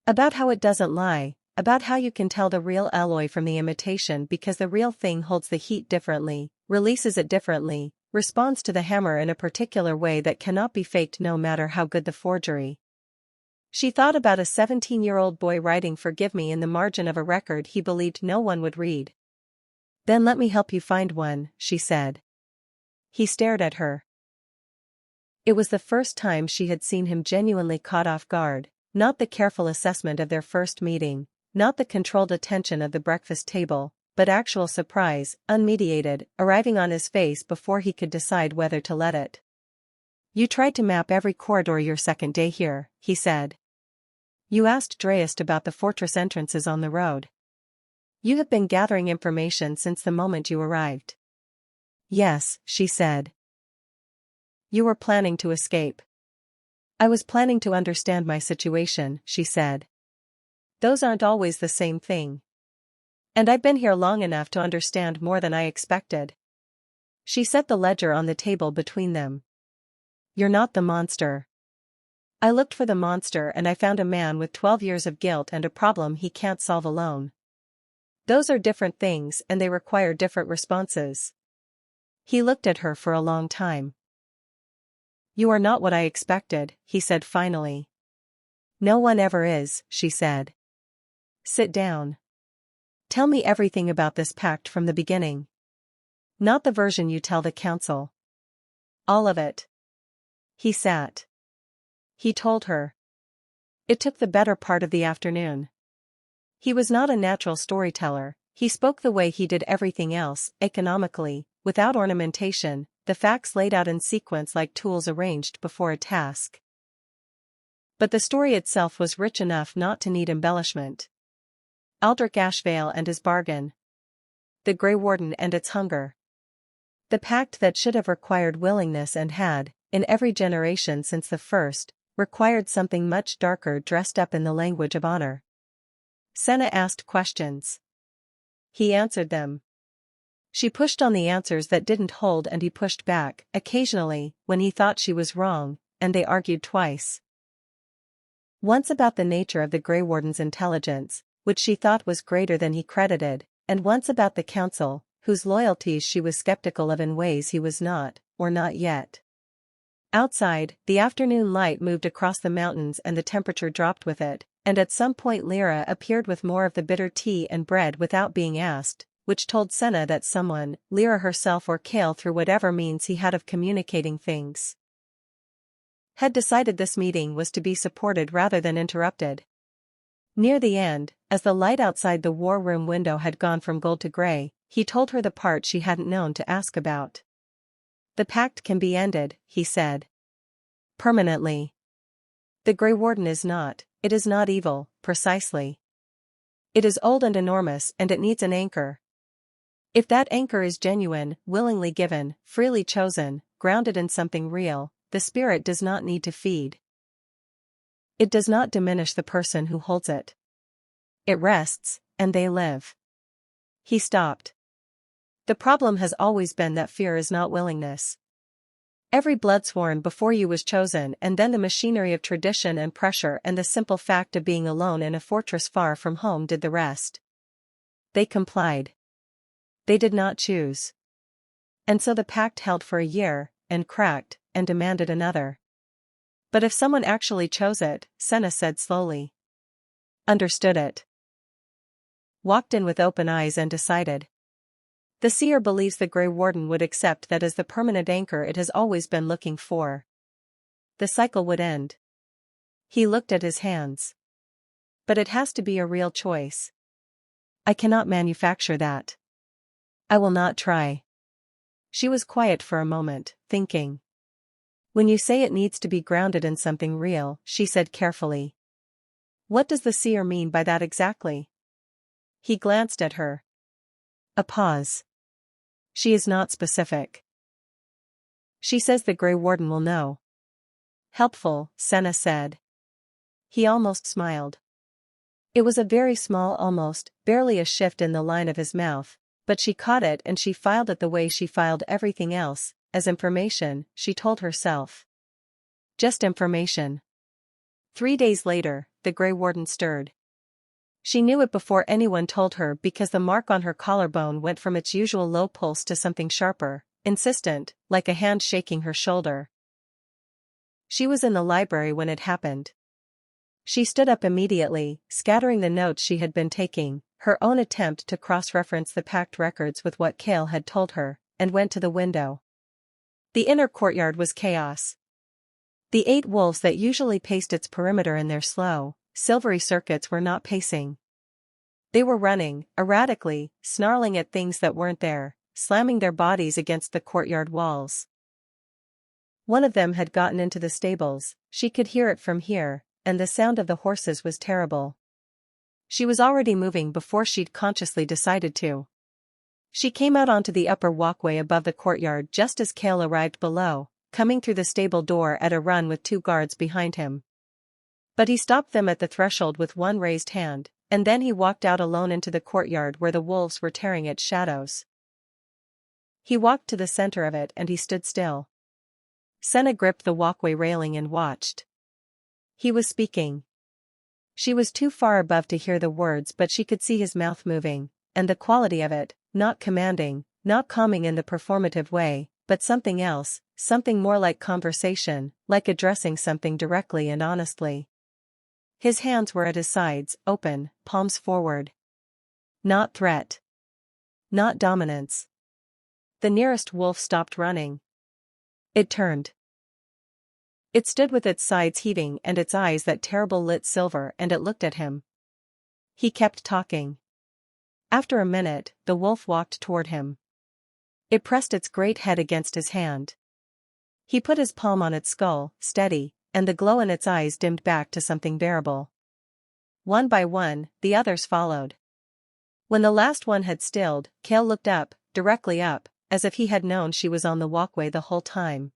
About how it doesn't lie, about how you can tell the real alloy from the imitation because the real thing holds the heat differently, releases it differently, responds to the hammer in a particular way that cannot be faked no matter how good the forgery. She thought about a 17-year-old boy writing "Forgive me" in the margin of a record he believed no one would read. Then let me help you find one, she said. He stared at her. It was the first time she had seen him genuinely caught off guard, not the careful assessment of their first meeting, not the controlled attention of the breakfast table, but actual surprise, unmediated, arriving on his face before he could decide whether to let it. You tried to map every corridor your second day here, he said. You asked Dreist about the fortress entrances on the road. You have been gathering information since the moment you arrived. Yes, she said. You were planning to escape. I was planning to understand my situation, she said. Those aren't always the same thing. And I've been here long enough to understand more than I expected. She set the ledger on the table between them. You're not the monster. I looked for the monster and I found a man with 12 years of guilt and a problem he can't solve alone. Those are different things and they require different responses. He looked at her for a long time. You are not what I expected, he said finally. No one ever is, she said. Sit down. Tell me everything about this pact from the beginning. Not the version you tell the council. All of it. He sat. He told her. It took the better part of the afternoon. He was not a natural storyteller, he spoke the way he did everything else, economically, without ornamentation, the facts laid out in sequence like tools arranged before a task. But the story itself was rich enough not to need embellishment. Aldrich Ashveil and his bargain. The Graywarden and its hunger. The pact that should have required willingness and had, in every generation since the first, required something much darker dressed up in the language of honor. Senna asked questions. He answered them. She pushed on the answers that didn't hold and he pushed back, occasionally, when he thought she was wrong, and they argued twice. Once about the nature of the Graywarden's intelligence, which she thought was greater than he credited, and once about the council, whose loyalties she was skeptical of in ways he was not, or not yet. Outside, the afternoon light moved across the mountains and the temperature dropped with it, and at some point Lyra appeared with more of the bitter tea and bread without being asked, which told Senna that someone, Lyra herself or Kael through whatever means he had of communicating things, had decided this meeting was to be supported rather than interrupted. Near the end, as the light outside the war room window had gone from gold to gray, he told her the part she hadn't known to ask about. The pact can be ended, he said. Permanently. The Graywarden is not, it is not evil, precisely. It is old and enormous and it needs an anchor. If that anchor is genuine, willingly given, freely chosen, grounded in something real, the spirit does not need to feed. It does not diminish the person who holds it. It rests, and they live. He stopped. The problem has always been that fear is not willingness. Every blood sworn before you was chosen, and then the machinery of tradition and pressure and the simple fact of being alone in a fortress far from home did the rest. They complied. They did not choose. And so the pact held for a year, and cracked, and demanded another. But if someone actually chose it, Senna said slowly. Understood it. Walked in with open eyes and decided. The seer believes the Graywarden would accept that as the permanent anchor it has always been looking for. The cycle would end. He looked at his hands. But it has to be a real choice. I cannot manufacture that. I will not try. She was quiet for a moment, thinking. When you say it needs to be grounded in something real, she said carefully. What does the seer mean by that exactly? He glanced at her. A pause. She is not specific. She says the Graywarden will know. Helpful, Senna said. He almost smiled. It was a very small almost, barely a shift in the line of his mouth, but she caught it and she filed it the way she filed everything else, as information, she told herself. Just information. 3 days later, the Graywarden stirred. She knew it before anyone told her because the mark on her collarbone went from its usual low pulse to something sharper, insistent, like a hand shaking her shoulder. She was in the library when it happened. She stood up immediately, scattering the notes she had been taking, her own attempt to cross-reference the packed records with what Kael had told her, and went to the window. The inner courtyard was chaos. The 8 wolves that usually paced its perimeter in their slow, silvery circuits were not pacing. They were running, erratically, snarling at things that weren't there, slamming their bodies against the courtyard walls. One of them had gotten into the stables, she could hear it from here, and the sound of the horses was terrible. She was already moving before she'd consciously decided to. She came out onto the upper walkway above the courtyard just as Kael arrived below, coming through the stable door at a run with 2 guards behind him. But he stopped them at the threshold with one raised hand, and then he walked out alone into the courtyard where the wolves were tearing at shadows. He walked to the center of it and he stood still. Senna gripped the walkway railing and watched. He was speaking. She was too far above to hear the words, but she could see his mouth moving, and the quality of it, not commanding, not calming in the performative way, but something else, something more like conversation, like addressing something directly and honestly. His hands were at his sides, open, palms forward. Not threat. Not dominance. The nearest wolf stopped running. It turned. It stood with its sides heaving and its eyes that terrible lit silver, and it looked at him. He kept talking. After a minute, the wolf walked toward him. It pressed its great head against his hand. He put his palm on its skull, steady, and the glow in its eyes dimmed back to something bearable. One by one, the others followed. When the last one had stilled, Kael looked up, directly up, as if he had known she was on the walkway the whole time.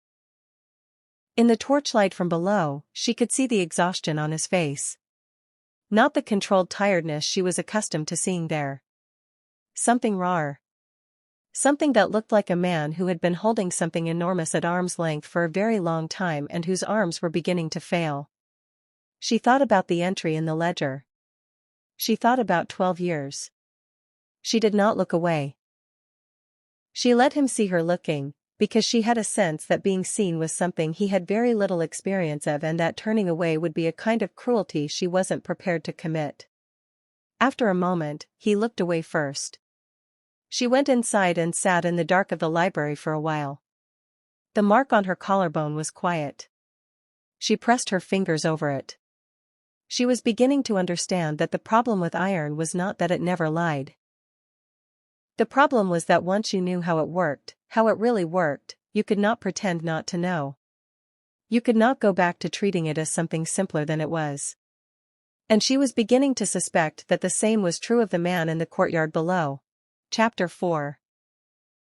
In the torchlight from below, she could see the exhaustion on his face. Not the controlled tiredness she was accustomed to seeing there. Something rawer. Something that looked like a man who had been holding something enormous at arm's length for a very long time and whose arms were beginning to fail. She thought about the entry in the ledger. She thought about 12 years. She did not look away. She let him see her looking, because she had a sense that being seen was something he had very little experience of and that turning away would be a kind of cruelty she wasn't prepared to commit. After a moment, he looked away first. She went inside and sat in the dark of the library for a while. The mark on her collarbone was quiet. She pressed her fingers over it. She was beginning to understand that the problem with iron was not that it never lied. The problem was that once you knew how it really worked, you could not pretend not to know. You could not go back to treating it as something simpler than it was. And she was beginning to suspect that the same was true of the man in the courtyard below. Chapter 4.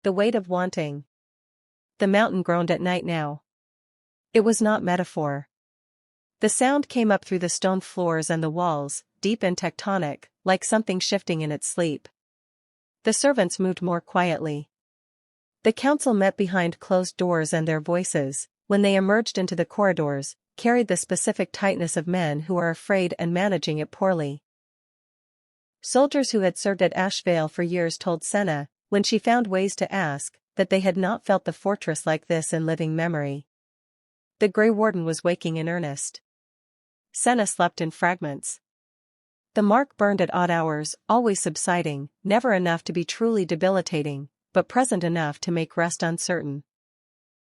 The weight of wanting. The mountain groaned at night now. It was not metaphor. The sound came up through the stone floors and the walls, deep and tectonic, like something shifting in its sleep. The servants moved more quietly. The council met behind closed doors, and their voices, when they emerged into the corridors, carried the specific tightness of men who are afraid and managing it poorly. Soldiers who had served at Ashveil for years told Senna, when she found ways to ask, that they had not felt the fortress like this in living memory. The Graywarden was waking in earnest. Senna slept in fragments. The mark burned at odd hours, always subsiding, never enough to be truly debilitating, but present enough to make rest uncertain.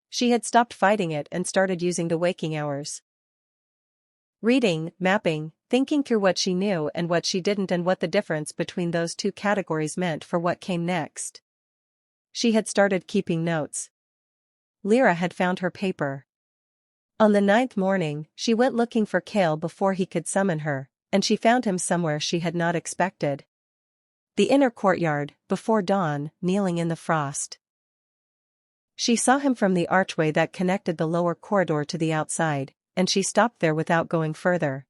She had stopped fighting it and started using the waking hours. Reading, mapping, thinking through what she knew and what she didn't, and what the difference between those two categories meant for what came next. She had started keeping notes. Lyra had found her paper. On the 9th morning, she went looking for Kael before he could summon her, and she found him somewhere she had not expected. The inner courtyard, before dawn, kneeling in the frost. She saw him from the archway that connected the lower corridor to the outside, and she stopped there without going further.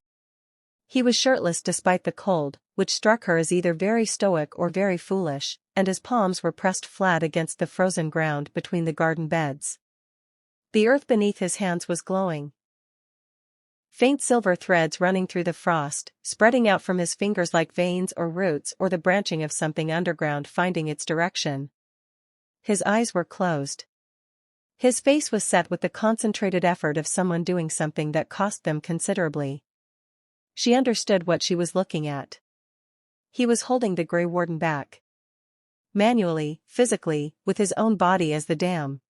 He was shirtless despite the cold, which struck her as either very stoic or very foolish, and his palms were pressed flat against the frozen ground between the garden beds. The earth beneath his hands was glowing. Faint silver threads running through the frost, spreading out from his fingers like veins or roots or the branching of something underground finding its direction. His eyes were closed. His face was set with the concentrated effort of someone doing something that cost them considerably. She understood what she was looking at. He was holding the Graywarden back. Manually, physically, with his own body as the dam.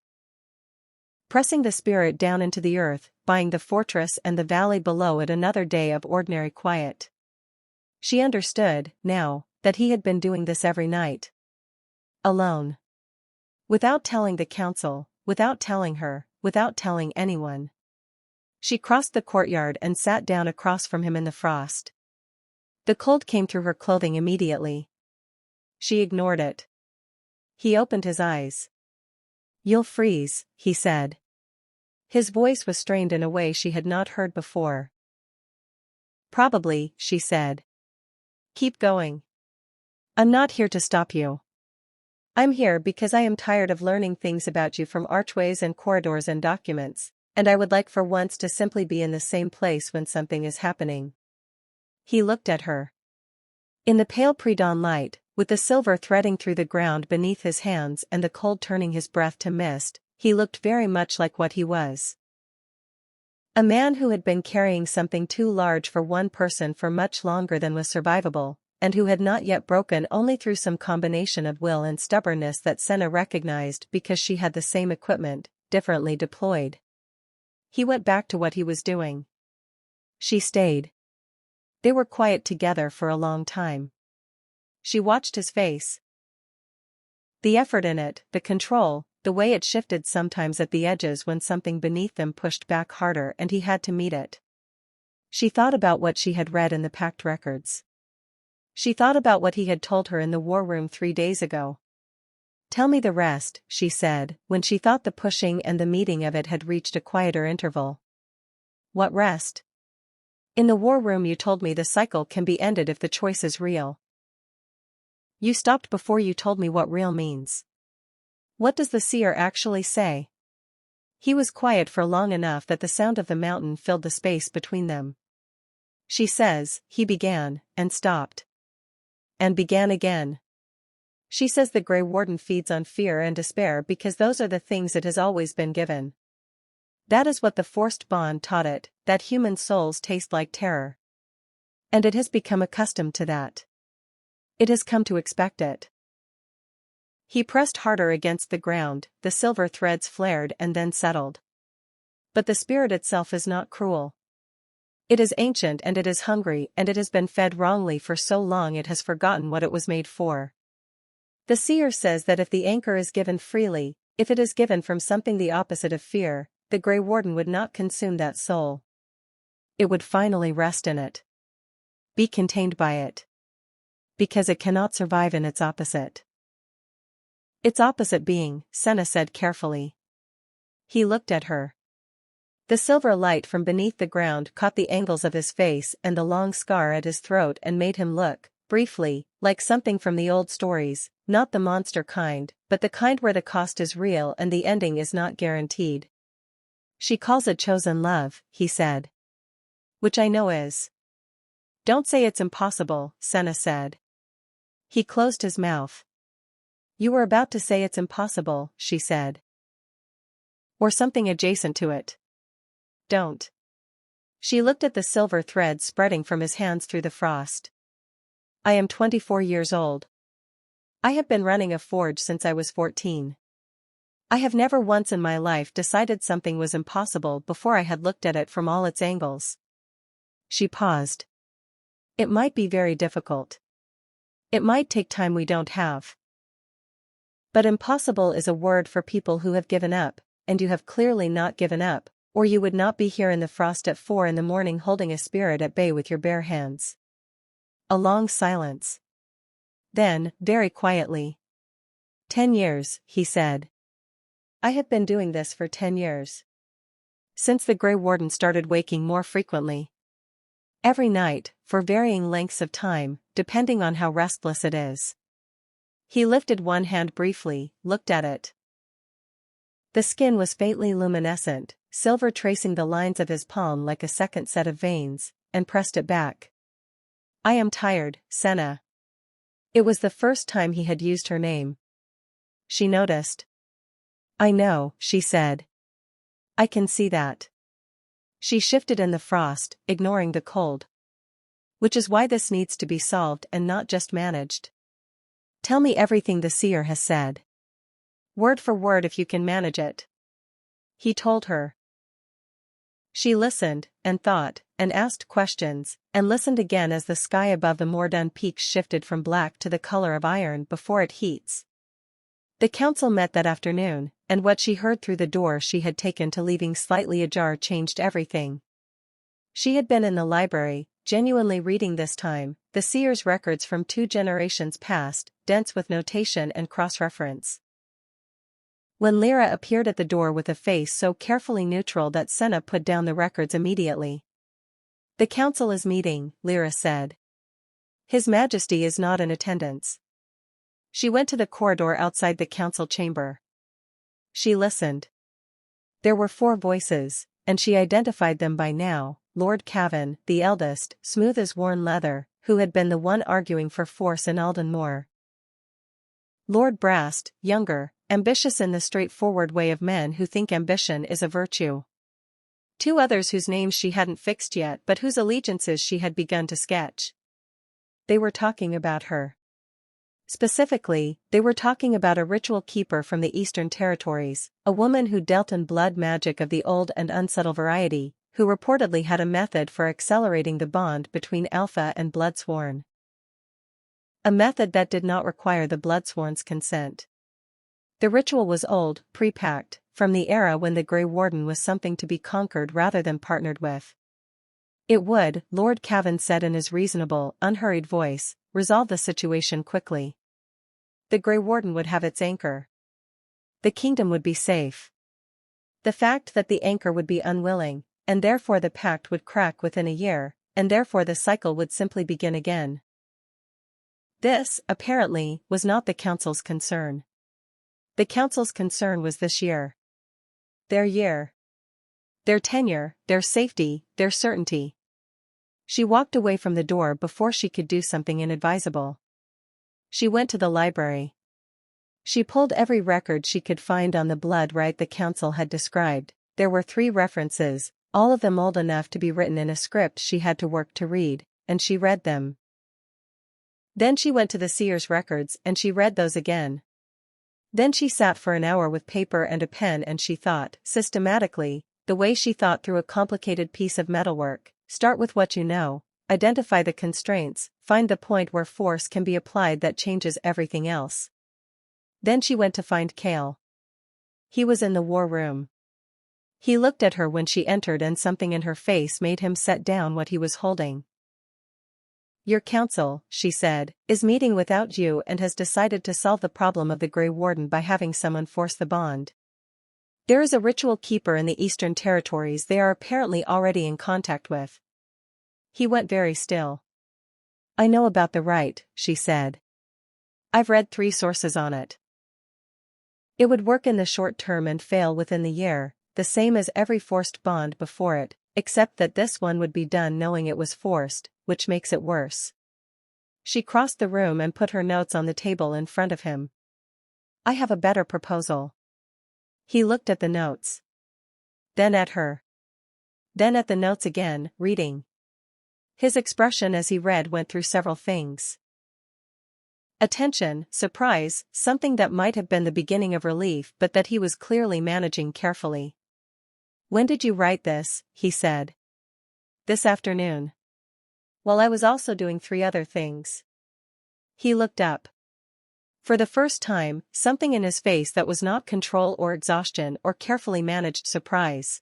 Pressing the spirit down into the earth, buying the fortress and the valley below it another day of ordinary quiet. She understood, now, that he had been doing this every night. Alone. Without telling the council, without telling her, without telling anyone. She crossed the courtyard and sat down across from him in the frost. The cold came through her clothing immediately. She ignored it. He opened his eyes. "You'll freeze," he said. His voice was strained in a way she had not heard before. "Probably," she said. "Keep going. I'm not here to stop you. I'm here because I am tired of learning things about you from archways and corridors and documents, and I would like for once to simply be in the same place when something is happening." He looked at her. In the pale pre-dawn light, with the silver threading through the ground beneath his hands and the cold turning his breath to mist, he looked very much like what he was. A man who had been carrying something too large for one person for much longer than was survivable, and who had not yet broken only through some combination of will and stubbornness that Senna recognized because she had the same equipment, differently deployed. He went back to what he was doing. She stayed. They were quiet together for a long time. She watched his face. The effort in it, the control, the way it shifted sometimes at the edges when something beneath them pushed back harder and he had to meet it. She thought about what she had read in the packed records. She thought about what he had told her in the war room 3 days ago. "Tell me the rest," she said, when she thought the pushing and the meeting of it had reached a quieter interval. "What rest?" "In the war room you told me the cycle can be ended if the choice is real. You stopped before you told me what real means. What does the seer actually say?" He was quiet for long enough that the sound of the mountain filled the space between them. "She says," he began, and stopped. And began again. "She says the Graywarden feeds on fear and despair because those are the things it has always been given. That is what the forced bond taught it, that human souls taste like terror. And it has become accustomed to that. It has come to expect it." He pressed harder against the ground, the silver threads flared and then settled. "But the spirit itself is not cruel. It is ancient and it is hungry and it has been fed wrongly for so long it has forgotten what it was made for. The seer says that if the anchor is given freely, if it is given from something the opposite of fear, the Graywarden would not consume that soul. It would finally rest in it. Be contained by it. Because it cannot survive in its opposite." "Its opposite being," Senna said carefully. He looked at her. The silver light from beneath the ground caught the angles of his face and the long scar at his throat and made him look, briefly, like something from the old stories, not the monster kind, but the kind where the cost is real and the ending is not guaranteed. She calls it chosen love, he said. Which I know is. Don't say it's impossible, Senna said. He closed his mouth. You were about to say it's impossible, she said. Or something adjacent to it. Don't. She looked at the silver threads spreading from his hands through the frost. I am 24 years old. I have been running a forge since I was 14. I have never once in my life decided something was impossible before I had looked at it from all its angles. She paused. It might be very difficult. It might take time we don't have. But impossible is a word for people who have given up, and you have clearly not given up, or you would not be here in the frost at 4 a.m. holding a spirit at bay with your bare hands. A long silence. Then, very quietly. 10 years, he said. I have been doing this for 10 years. Since the Graywarden started waking more frequently. Every night, for varying lengths of time, depending on how restless it is. He lifted one hand briefly, looked at it. The skin was faintly luminescent, silver tracing the lines of his palm like a second set of veins, and pressed it back. I am tired, Senna. It was the first time he had used her name. She noticed. I know, she said. I can see that. She shifted in the frost, ignoring the cold. Which is why this needs to be solved and not just managed. Tell me everything the seer has said. Word for word if you can manage it. He told her. She listened, and thought, and asked questions, and listened again as the sky above the Mordun peaks shifted from black to the color of iron before it heats. The council met that afternoon, and what she heard through the door she had taken to leaving slightly ajar changed everything. She had been in the library, genuinely reading this time, the seer's records from 2 generations past, dense with notation and cross-reference. When Lyra appeared at the door with a face so carefully neutral that Senna put down the records immediately. The council is meeting, Lyra said. His Majesty is not in attendance. She went to the corridor outside the council chamber. She listened. There were 4 voices, and she identified them by now. Lord Cavan, the eldest, smooth as worn leather, who had been the one arguing for force in Alden Moor. Lord Brast, younger, ambitious in the straightforward way of men who think ambition is a virtue. 2 others whose names she hadn't fixed yet but whose allegiances she had begun to sketch. They were talking about her. Specifically, they were talking about a ritual keeper from the Eastern Territories, a woman who dealt in blood magic of the old and unsubtle variety, who reportedly had a method for accelerating the bond between Alpha and Bloodsworn. A method that did not require the Bloodsworn's consent. The ritual was old, pre-packed, from the era when the Graywarden was something to be conquered rather than partnered with. It would, Lord Cavan said in his reasonable, unhurried voice, resolve the situation quickly. The Graywarden would have its anchor. The kingdom would be safe. The fact that the anchor would be unwilling, and therefore the pact would crack within a year, and therefore the cycle would simply begin again. This, apparently, was not the council's concern. The council's concern was this year. Their year. Their tenure, their safety, their certainty. She walked away from the door before she could do something inadvisable. She went to the library. She pulled every record she could find on the blood rite the council had described. There were 3 references, all of them old enough to be written in a script she had to work to read, and she read them. Then she went to the seer's records and she read those again. Then she sat for an hour with paper and a pen and she thought, systematically, the way she thought through a complicated piece of metalwork. Start with what you know, identify the constraints, find the point where force can be applied that changes everything else. Then she went to find Kael. He was in the war room. He looked at her when she entered and something in her face made him set down what he was holding. Your council, she said, is meeting without you and has decided to solve the problem of the Graywarden by having someone force the bond. There is a ritual keeper in the Eastern Territories they are apparently already in contact with. He went very still. I know about the right, she said. I've read 3 sources on it. It would work in the short term and fail within the year, the same as every forced bond before it, except that this one would be done knowing it was forced, which makes it worse. She crossed the room and put her notes on the table in front of him. I have a better proposal. He looked at the notes. Then at her. Then at the notes again, reading. His expression as he read went through several things. Attention, surprise, something that might have been the beginning of relief but that he was clearly managing carefully. When did you write this? He said. This afternoon. While I was also doing 3 other things. He looked up. For the first time, something in his face that was not control or exhaustion or carefully managed surprise.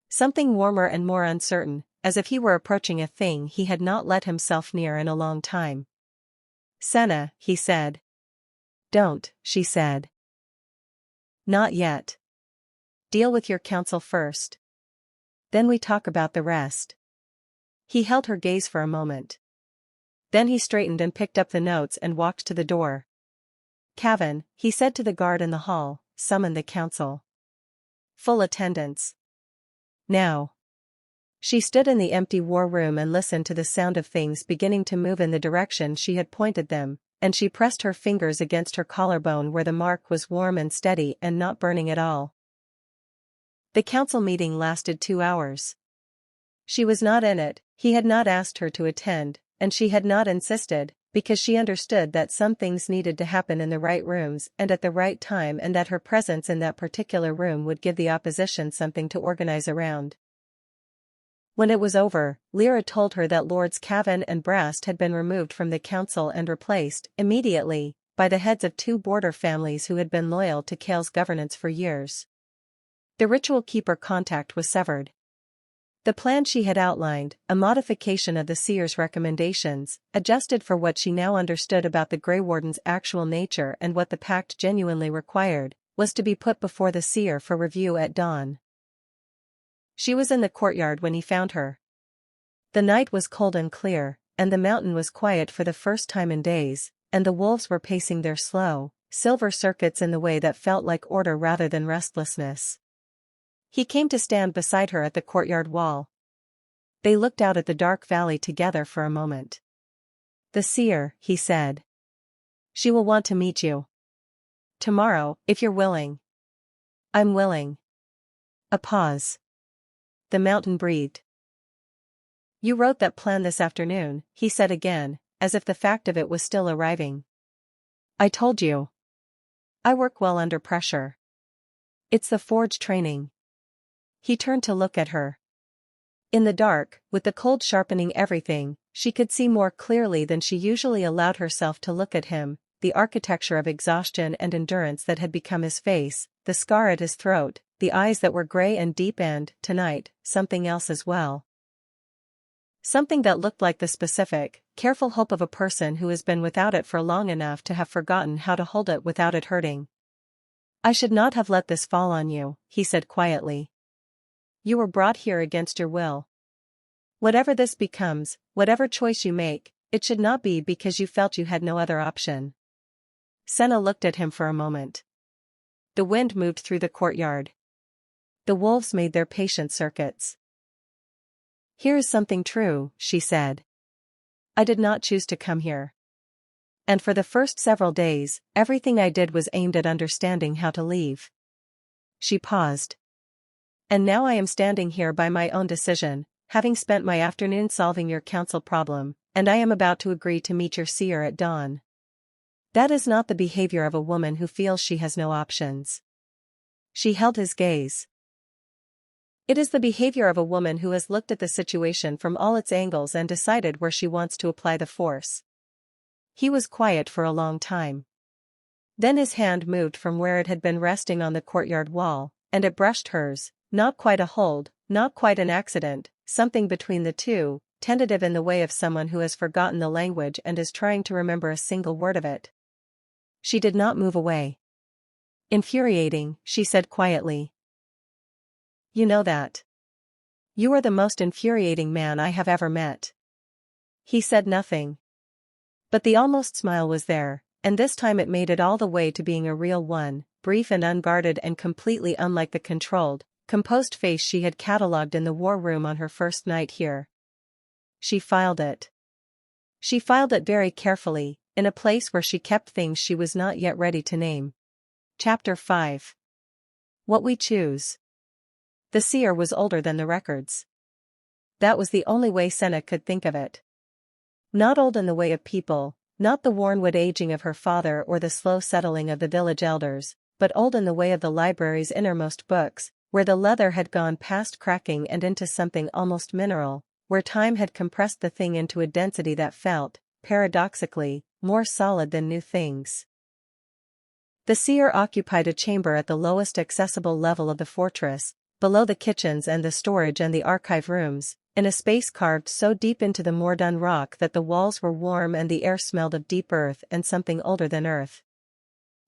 Something warmer and more uncertain, as if he were approaching a thing he had not let himself near in a long time. Senna, he said. Don't, she said. Not yet. Deal with your counsel first. Then we talk about the rest. He held her gaze for a moment. Then he straightened and picked up the notes and walked to the door. Cavan, he said to the guard in the hall, summon the council. Full attendance. Now. She stood in the empty war room and listened to the sound of things beginning to move in the direction she had pointed them, and she pressed her fingers against her collarbone where the mark was warm and steady and not burning at all. The council meeting lasted 2 hours. She was not in it, he had not asked her to attend, and she had not insisted, because she understood that some things needed to happen in the right rooms and at the right time and that her presence in that particular room would give the opposition something to organize around. When it was over, Lyra told her that Lords Cavan and Brast had been removed from the council and replaced, immediately, by the heads of 2 border families who had been loyal to Kael's governance for years. The ritual keeper contact was severed. The plan she had outlined, a modification of the seer's recommendations, adjusted for what she now understood about the Graywarden's actual nature and what the pact genuinely required, was to be put before the seer for review at dawn. She was in the courtyard when he found her. The night was cold and clear, and the mountain was quiet for the first time in days, and the wolves were pacing their slow, silver circuits in the way that felt like order rather than restlessness. He came to stand beside her at the courtyard wall. They looked out at the dark valley together for a moment. The seer, he said. She will want to meet you. Tomorrow, if you're willing. I'm willing. A pause. The mountain breathed. You wrote that plan this afternoon, he said again, as if the fact of it was still arriving. I told you. I work well under pressure. It's the forge training. He turned to look at her. In the dark, with the cold sharpening everything, she could see more clearly than she usually allowed herself to look at him, the architecture of exhaustion and endurance that had become his face, the scar at his throat, the eyes that were gray and deep and, tonight, something else as well. Something that looked like the specific, careful hope of a person who has been without it for long enough to have forgotten how to hold it without it hurting. I should not have let this fall on you, he said quietly. You were brought here against your will. Whatever this becomes, whatever choice you make, it should not be because you felt you had no other option. Senna looked at him for a moment. The wind moved through the courtyard. The wolves made their patient circuits. Here is something true, she said. I did not choose to come here. And for the first several days, everything I did was aimed at understanding how to leave. She paused. And now I am standing here by my own decision, having spent my afternoon solving your council problem, and I am about to agree to meet your seer at dawn. That is not the behavior of a woman who feels she has no options. She held his gaze. It is the behavior of a woman who has looked at the situation from all its angles and decided where she wants to apply the force. He was quiet for a long time. Then his hand moved from where it had been resting on the courtyard wall, and it brushed hers, not quite a hold, not quite an accident, something between the two, tentative in the way of someone who has forgotten the language and is trying to remember a single word of it. She did not move away. Infuriating, she said quietly. You know that. You are the most infuriating man I have ever met. He said nothing, But the almost smile was there, and this time it made it all the way to being a real one, brief and unguarded and completely unlike the controlled, composed face she had catalogued in the war room on her first night here. She filed it. She filed it very carefully, in a place where she kept things she was not yet ready to name. Chapter 5. What we choose. The seer was older than the records. That was the only way Senna could think of it. Not old in the way of people, not the worn-wood aging of her father or the slow settling of the village elders, but old in the way of the library's innermost books, where the leather had gone past cracking and into something almost mineral, where time had compressed the thing into a density that felt, paradoxically, more solid than new things. The seer occupied a chamber at the lowest accessible level of the fortress, below the kitchens and the storage and the archive rooms, in a space carved so deep into the Mordun rock that the walls were warm and the air smelled of deep earth and something older than earth.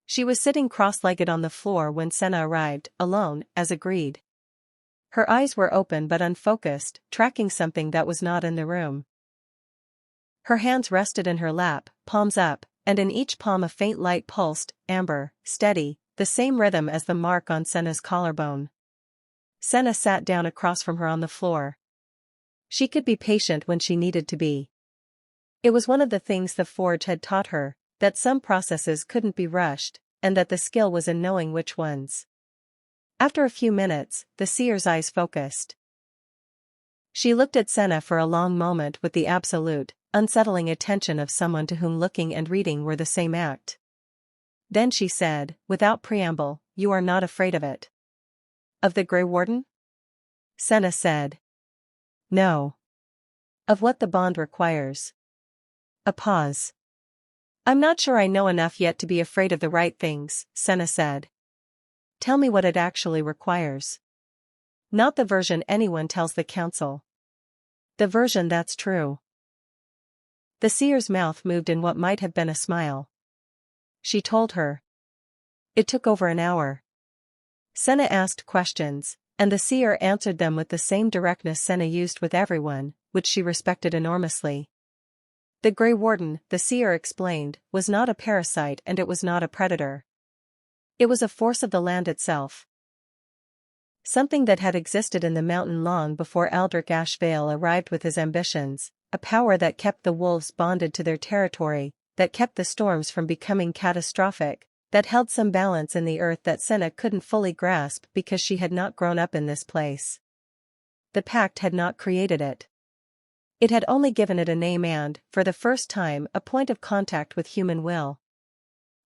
She was sitting cross-legged on the floor when Senna arrived, alone, as agreed. Her eyes were open but unfocused, tracking something that was not in the room. Her hands rested in her lap, palms up, and in each palm a faint light pulsed, amber, steady, the same rhythm as the mark on Senna's collarbone. Senna sat down across from her on the floor. She could be patient when she needed to be. It was one of the things the forge had taught her, that some processes couldn't be rushed, and that the skill was in knowing which ones. After a few minutes, the seer's eyes focused. She looked at Senna for a long moment with the absolute, unsettling attention of someone to whom looking and reading were the same act. Then she said, without preamble, "You are not afraid of it?" "Of the Graywarden?" Senna said. "No." "Of what the bond requires?" A pause. "I'm not sure I know enough yet to be afraid of the right things," Senna said. "Tell me what it actually requires." "Not the version anyone tells the council. The version that's true." The seer's mouth moved in what might have been a smile. She told her. It took over an hour. Senna asked questions, and the seer answered them with the same directness Senna used with everyone, which she respected enormously. The Graywarden, the seer explained, was not a parasite and it was not a predator. It was a force of the land itself. Something that had existed in the mountain long before Aldrich Ashveil arrived with his ambitions, a power that kept the wolves bonded to their territory, that kept the storms from becoming catastrophic, that held some balance in the earth that Senna couldn't fully grasp because she had not grown up in this place. The pact had not created it. It had only given it a name and, for the first time, a point of contact with human will.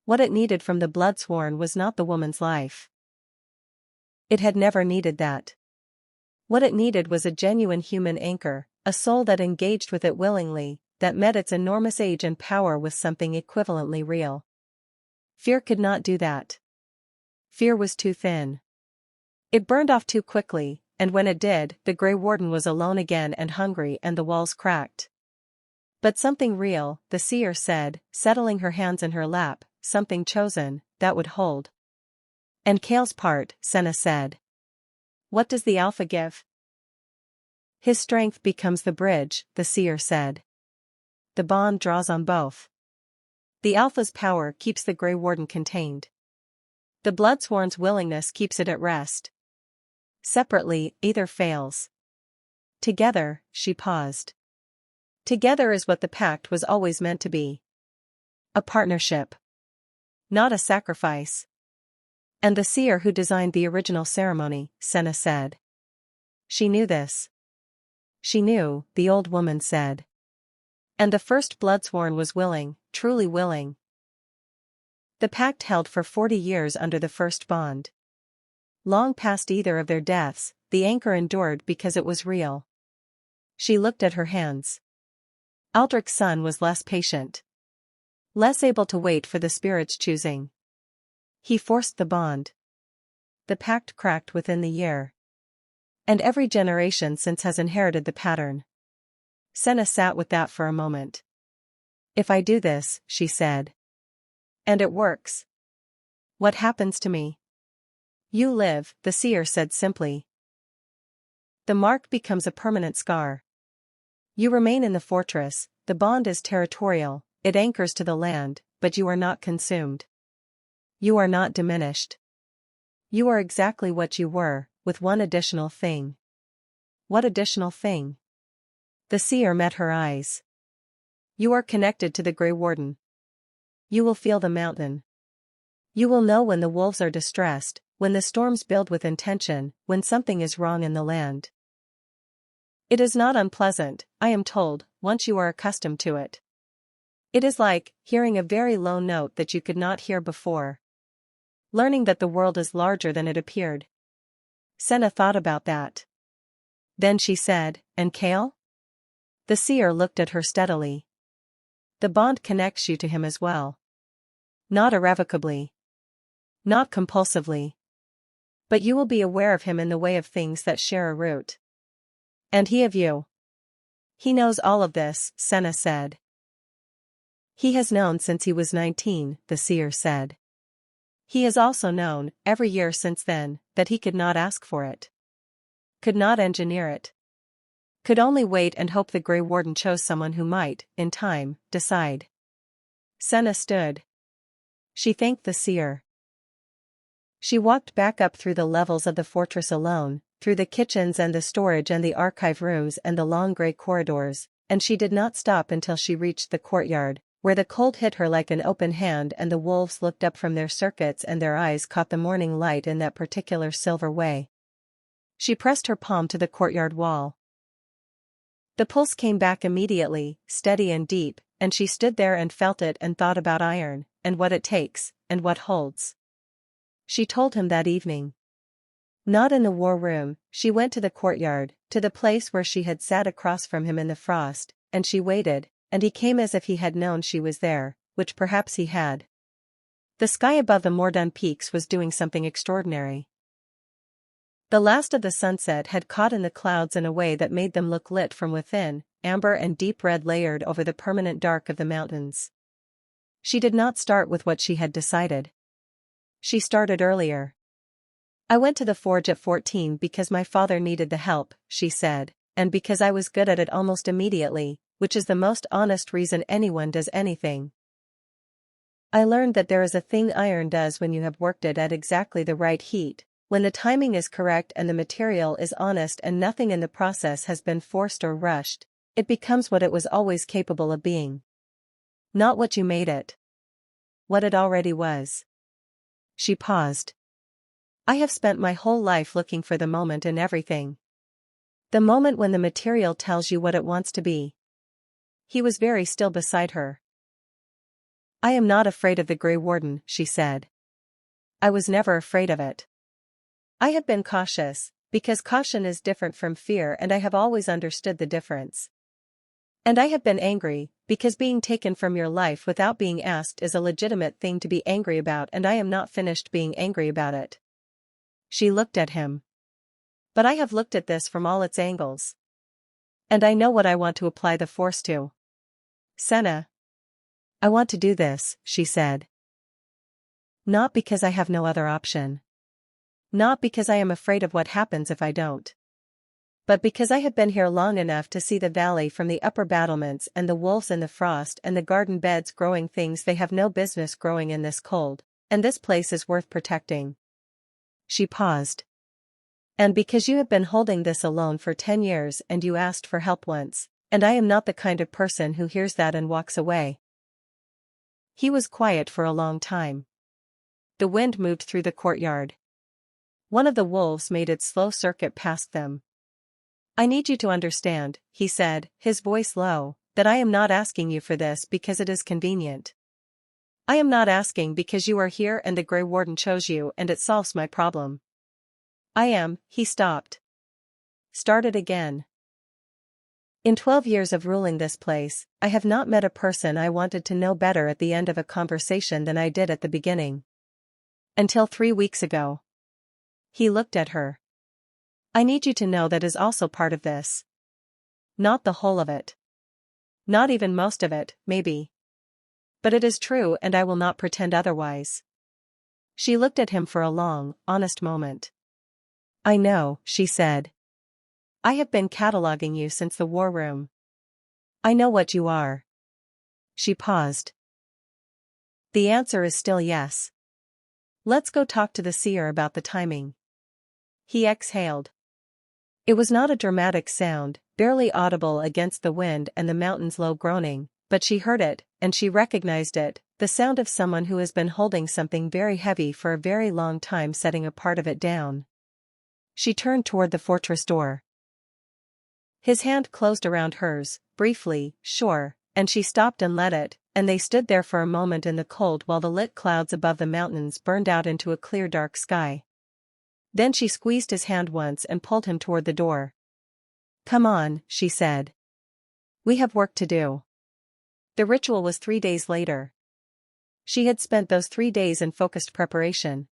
What it needed from the Bloodsworn was not the woman's life. It had never needed that. What it needed was a genuine human anchor, a soul that engaged with it willingly, that met its enormous age and power with something equivalently real. Fear could not do that. Fear was too thin. It burned off too quickly, and when it did, the Graywarden was alone again and hungry and the walls cracked. But something real, the seer said, settling her hands in her lap, something chosen, that would hold. And Kael's part, Senna said. What does the Alpha give? His strength becomes the bridge, the seer said. The bond draws on both. The Alpha's power keeps the Graywarden contained. The Bloodsworn's willingness keeps it at rest. Separately, either fails. Together, she paused. Together is what the pact was always meant to be. A partnership. Not a sacrifice. And the seer who designed the original ceremony, Senna said. She knew this. She knew, the old woman said. And the first Bloodsworn was willing, truly willing. The pact held for 40 years under the first bond. Long past either of their deaths, the anchor endured because it was real. She looked at her hands. Aldrich's son was less patient. Less able to wait for the spirit's choosing. He forced the bond. The pact cracked within the year. And every generation since has inherited the pattern. Senna sat with that for a moment. If I do this, she said. And it works. What happens to me? You live, the seer said simply. The mark becomes a permanent scar. You remain in the fortress, the bond is territorial, it anchors to the land, but you are not consumed. You are not diminished. You are exactly what you were, with one additional thing. What additional thing? The seer met her eyes. You are connected to the Graywarden. You will feel the mountain. You will know when the wolves are distressed, when the storms build with intention, when something is wrong in the land. It is not unpleasant, I am told, once you are accustomed to it. It is like hearing a very low note that you could not hear before. Learning that the world is larger than it appeared. Senna thought about that. Then she said, "And Kael?" The seer looked at her steadily. "The bond connects you to him as well. Not irrevocably. Not compulsively. But you will be aware of him in the way of things that share a root. And he of you." "He knows all of this," Senna said. "He has known since he was 19, the seer said. He has also known, every year since then, that he could not ask for it. Could not engineer it. Could only wait and hope the Graywarden chose someone who might, in time, decide." Senna stood. She thanked the seer. She walked back up through the levels of the fortress alone, through the kitchens and the storage and the archive rooms and the long grey corridors, and she did not stop until she reached the courtyard, where the cold hit her like an open hand and the wolves looked up from their circuits and their eyes caught the morning light in that particular silver way. She pressed her palm to the courtyard wall. The pulse came back immediately, steady and deep, and she stood there and felt it and thought about iron, and what it takes, and what holds. She told him that evening. Not in the war room, she went to the courtyard, to the place where she had sat across from him in the frost, and she waited, and he came as if he had known she was there, which perhaps he had. The sky above the Mordun peaks was doing something extraordinary. The last of the sunset had caught in the clouds in a way that made them look lit from within, amber and deep red layered over the permanent dark of the mountains. She did not start with what she had decided. She started earlier. "I went to the forge at 14 because my father needed the help," she said, "and because I was good at it almost immediately, which is the most honest reason anyone does anything. I learned that there is a thing iron does when you have worked it at exactly the right heat, when the timing is correct and the material is honest and nothing in the process has been forced or rushed, it becomes what it was always capable of being. Not what you made it. What it already was." She paused. "I have spent my whole life looking for the moment in everything. The moment when the material tells you what it wants to be." He was very still beside her. "I am not afraid of the Graywarden," she said. "I was never afraid of it. I have been cautious, because caution is different from fear and I have always understood the difference. And I have been angry, because being taken from your life without being asked is a legitimate thing to be angry about and I am not finished being angry about it." She looked at him. "But I have looked at this from all its angles. And I know what I want to apply the force to. Senna. I want to do this," she said. "Not because I have no other option. Not because I am afraid of what happens if I don't. But because I have been here long enough to see the valley from the upper battlements and the wolves in the frost and the garden beds growing things they have no business growing in this cold, and this place is worth protecting." She paused. "And because you have been holding this alone for 10 years and you asked for help once, and I am not the kind of person who hears that and walks away." He was quiet for a long time. The wind moved through the courtyard. One of the wolves made its slow circuit past them. "I need you to understand," he said, his voice low, "that I am not asking you for this because it is convenient. I am not asking because you are here and the Graywarden chose you and it solves my problem. I am," he stopped. Started again. "In 12 years of ruling this place, I have not met a person I wanted to know better at the end of a conversation than I did at the beginning. Until 3 weeks ago." He looked at her. "I need you to know that is also part of this. Not the whole of it. Not even most of it, maybe. But it is true and I will not pretend otherwise." She looked at him for a long, honest moment. "I know," she said. "I have been cataloguing you since the war room. I know what you are. She paused. The answer is still yes. Let's go talk to the seer about the timing. He exhaled. It was not a dramatic sound, barely audible against the wind and the mountain's low groaning, but she heard it, and she recognized it, the sound of someone who has been holding something very heavy for a very long time, setting a part of it down. She turned toward the fortress door. His hand closed around hers, briefly, sure, and she stopped and let it, and they stood there for a moment in the cold while the lit clouds above the mountains burned out into a clear dark sky. Then she squeezed his hand once and pulled him toward the door. Come on, she said. We have work to do. The ritual was 3 days later. She had spent those 3 days in focused preparation.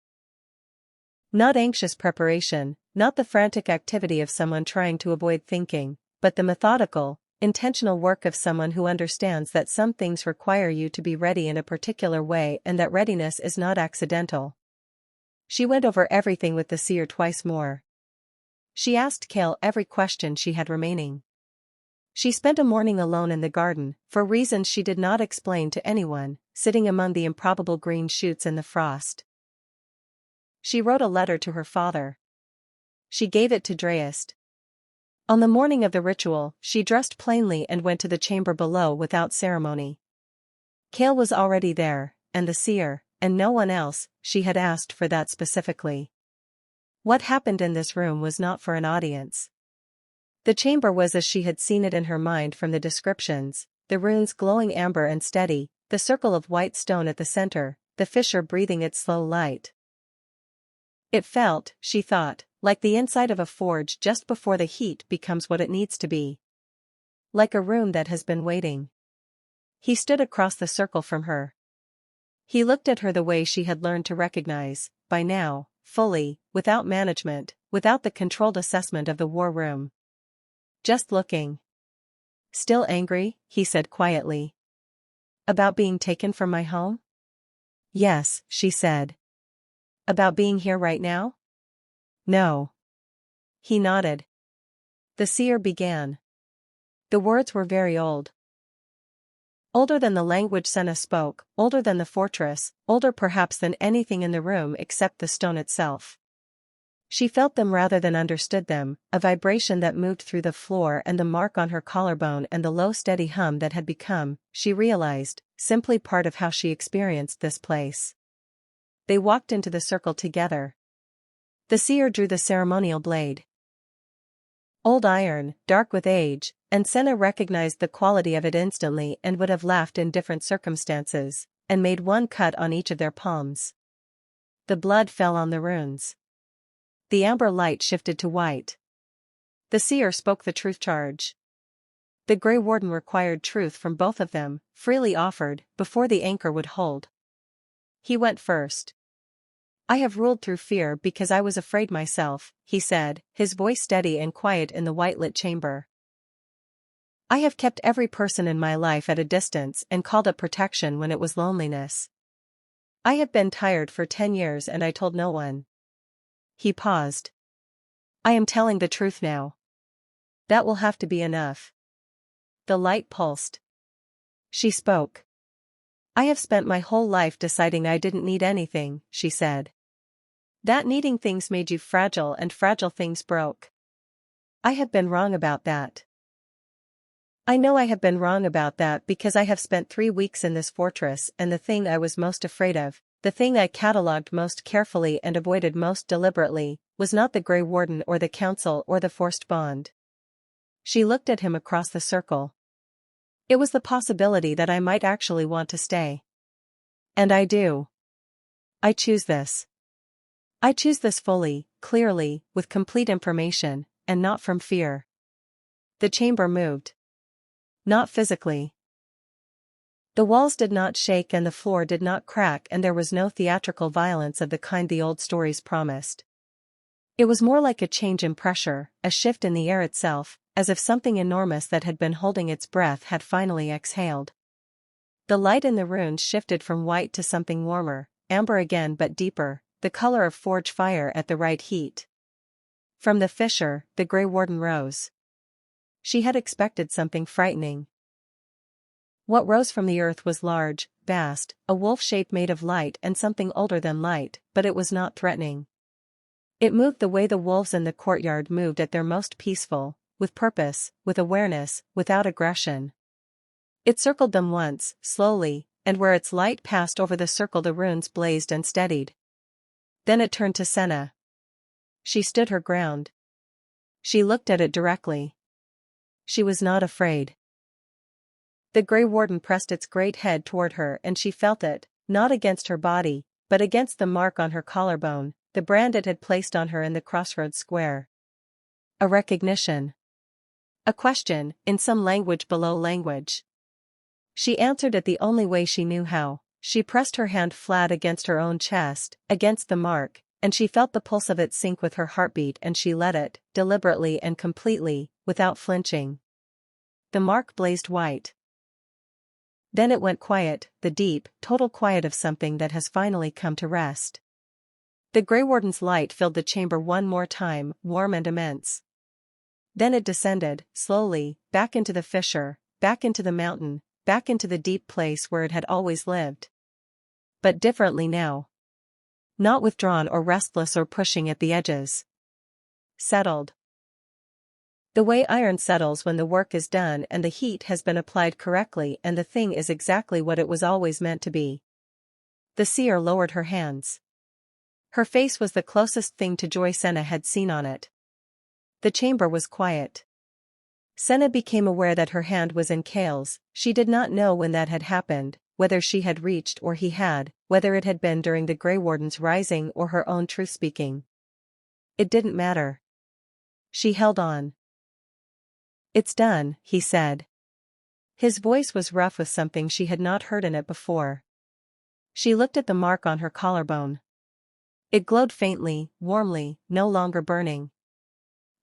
Not anxious preparation, not the frantic activity of someone trying to avoid thinking, but the methodical, intentional work of someone who understands that some things require you to be ready in a particular way and that readiness is not accidental. She went over everything with the seer twice more. She asked Kael every question she had remaining. She spent a morning alone in the garden, for reasons she did not explain to anyone, sitting among the improbable green shoots in the frost. She wrote a letter to her father. She gave it to Dreyst. On the morning of the ritual, she dressed plainly and went to the chamber below without ceremony. Kael was already there, and the seer, and no one else. She had asked for that specifically. What happened in this room was not for an audience. The chamber was as she had seen it in her mind from the descriptions, the runes glowing amber and steady, the circle of white stone at the center, the fissure breathing its slow light. It felt, she thought, like the inside of a forge just before the heat becomes what it needs to be. Like a room that has been waiting. He stood across the circle from her. He looked at her the way she had learned to recognize, by now, fully, without management, without the controlled assessment of the war room. Just looking. Still angry, he said quietly. About being taken from my home? Yes, she said. About being here right now? No. He nodded. The seer began. The words were very old. Older than the language Senna spoke, older than the fortress, older perhaps than anything in the room except the stone itself. She felt them rather than understood them, a vibration that moved through the floor and the mark on her collarbone and the low steady hum that had become, she realized, simply part of how she experienced this place. They walked into the circle together. The seer drew the ceremonial blade. Old iron, dark with age, and Senna recognized the quality of it instantly and would have laughed in different circumstances, and made one cut on each of their palms. The blood fell on the runes. The amber light shifted to white. The seer spoke the truth charge. The Graywarden required truth from both of them, freely offered, before the anchor would hold. He went first. I have ruled through fear because I was afraid myself, he said, his voice steady and quiet in the white-lit chamber. I have kept every person in my life at a distance and called up protection when it was loneliness. I have been tired for 10 years and I told no one. He paused. I am telling the truth now. That will have to be enough. The light pulsed. She spoke. I have spent my whole life deciding I didn't need anything, she said. That needing things made you fragile and fragile things broke. I have been wrong about that. I know I have been wrong about that because I have spent 3 weeks in this fortress and the thing I was most afraid of, the thing I catalogued most carefully and avoided most deliberately, was not the Graywarden or the council or the forced bond. She looked at him across the circle. It was the possibility that I might actually want to stay. And I do. I choose this. I choose this fully, clearly, with complete information, and not from fear. The chamber moved. Not physically. The walls did not shake and the floor did not crack and there was no theatrical violence of the kind the old stories promised. It was more like a change in pressure, a shift in the air itself, as if something enormous that had been holding its breath had finally exhaled. The light in the runes shifted from white to something warmer, amber again but deeper, the color of forge fire at the right heat. From the fissure, the Graywarden rose. She had expected something frightening. What rose from the earth was large, vast, a wolf shape made of light and something older than light, but it was not threatening. It moved the way the wolves in the courtyard moved at their most peaceful, with purpose, with awareness, without aggression. It circled them once, slowly, and where its light passed over the circle the runes blazed and steadied. Then it turned to Senna. She stood her ground. She looked at it directly. She was not afraid. The Graywarden pressed its great head toward her and she felt it, not against her body, but against the mark on her collarbone, the brand it had placed on her in the crossroads square. A recognition. A question, in some language below language. She answered it the only way she knew how. She pressed her hand flat against her own chest, against the mark, and she felt the pulse of it sync with her heartbeat and she let it, deliberately and completely, without flinching. The mark blazed white. Then it went quiet, the deep, total quiet of something that has finally come to rest. The Graywarden's light filled the chamber one more time, warm and immense. Then it descended, slowly, back into the fissure, back into the mountain, back into the deep place where it had always lived. But differently now. Not withdrawn or restless or pushing at the edges. Settled. The way iron settles when the work is done and the heat has been applied correctly and the thing is exactly what it was always meant to be. The seer lowered her hands. Her face was the closest thing to joy Senna had seen on it. The chamber was quiet. Senna became aware that her hand was in Kael's. She did not know when that had happened, whether she had reached or he had, whether it had been during the Graywarden's rising or her own truth-speaking. It didn't matter. She held on. "It's done," he said. His voice was rough with something she had not heard in it before. She looked at the mark on her collarbone. It glowed faintly, warmly, no longer burning.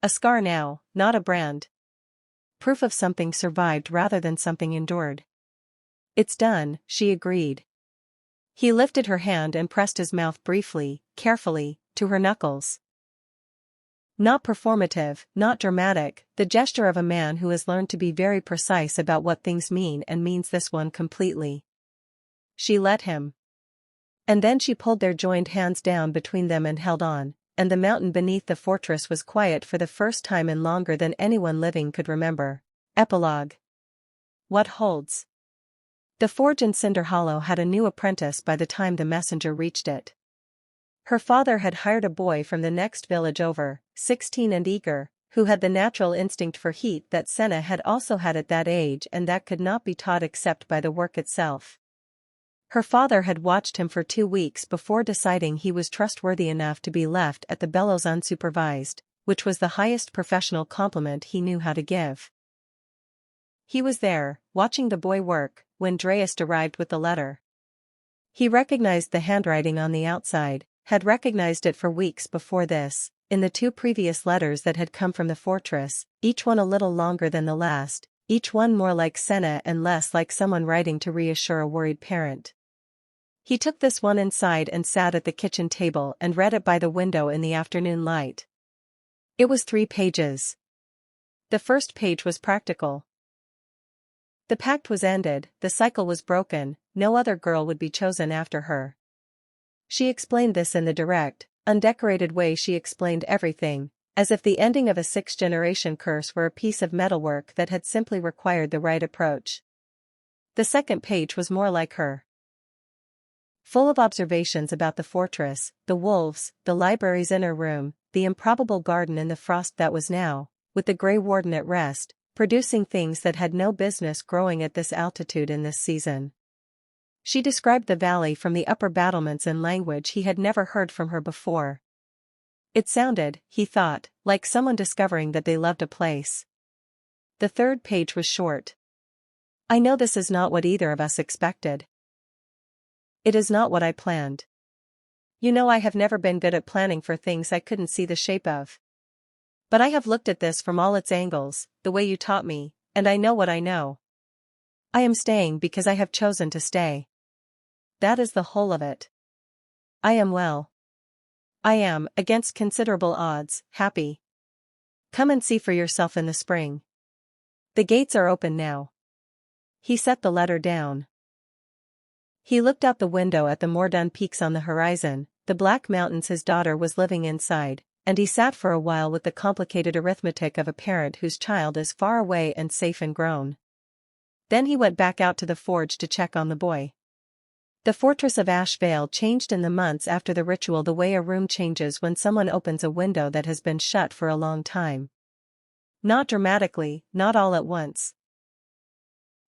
A scar now, not a brand. Proof of something survived rather than something endured. "It's done," she agreed. He lifted her hand and pressed his mouth briefly, carefully, to her knuckles. Not performative, not dramatic, the gesture of a man who has learned to be very precise about what things mean and means this one completely. She let him. And then she pulled their joined hands down between them and held on, and the mountain beneath the fortress was quiet for the first time in longer than anyone living could remember. Epilogue. What holds? The forge in Cinder Hollow had a new apprentice by the time the messenger reached it. Her father had hired a boy from the next village over, 16 and eager, who had the natural instinct for heat that Senna had also had at that age and that could not be taught except by the work itself. Her father had watched him for 2 weeks before deciding he was trustworthy enough to be left at the bellows unsupervised, which was the highest professional compliment he knew how to give. He was there, watching the boy work, when Dreyest arrived with the letter. He recognized the handwriting on the outside, had recognized it for weeks before this, in the 2 previous letters that had come from the fortress, each one a little longer than the last, each one more like Senna and less like someone writing to reassure a worried parent. He took this one inside and sat at the kitchen table and read it by the window in the afternoon light. It was 3 pages. The first page was practical. The pact was ended, the cycle was broken, no other girl would be chosen after her. She explained this in the direct, undecorated way she explained everything, as if the ending of a 6th-generation curse were a piece of metalwork that had simply required the right approach. The second page was more like her. Full of observations about the fortress, the wolves, the library's inner room, the improbable garden in the frost that was now, with the Graywarden at rest, producing things that had no business growing at this altitude in this season. She described the valley from the upper battlements in language he had never heard from her before. It sounded, he thought, like someone discovering that they loved a place. The third page was short. "I know this is not what either of us expected. It is not what I planned. You know I have never been good at planning for things I couldn't see the shape of. But I have looked at this from all its angles, the way you taught me, and I know what I know. I am staying because I have chosen to stay. That is the whole of it. I am, against considerable odds, happy. Come and see for yourself in the spring. The gates are open now. He set the letter down. He looked out the window at the Mordun peaks on the horizon, the black mountains his daughter was living inside, and he sat for a while with the complicated arithmetic of a parent whose child is far away and safe and grown. Then he went back out to the forge to check on the boy. The fortress of Ashveil changed in the months after the ritual the way a room changes when someone opens a window that has been shut for a long time. Not dramatically, not all at once,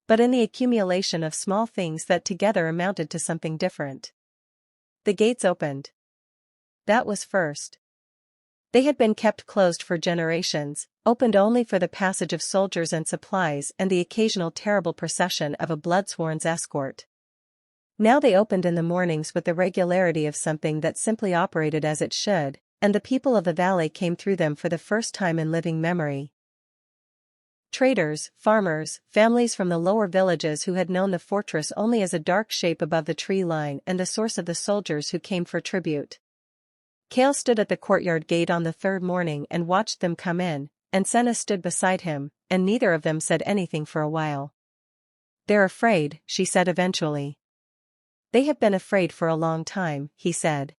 but in the accumulation of small things that together amounted to something different. The gates opened. That was first. They had been kept closed for generations, opened only for the passage of soldiers and supplies and the occasional terrible procession of a bloodsworn's escort. Now they opened in the mornings with the regularity of something that simply operated as it should, and the people of the valley came through them for the first time in living memory. Traders, farmers, families from the lower villages who had known the fortress only as a dark shape above the tree line and the source of the soldiers who came for tribute. Kael stood at the courtyard gate on the third morning and watched them come in, and Senna stood beside him, and neither of them said anything for a while. "They're afraid," she said eventually. "They have been afraid for a long time," he said.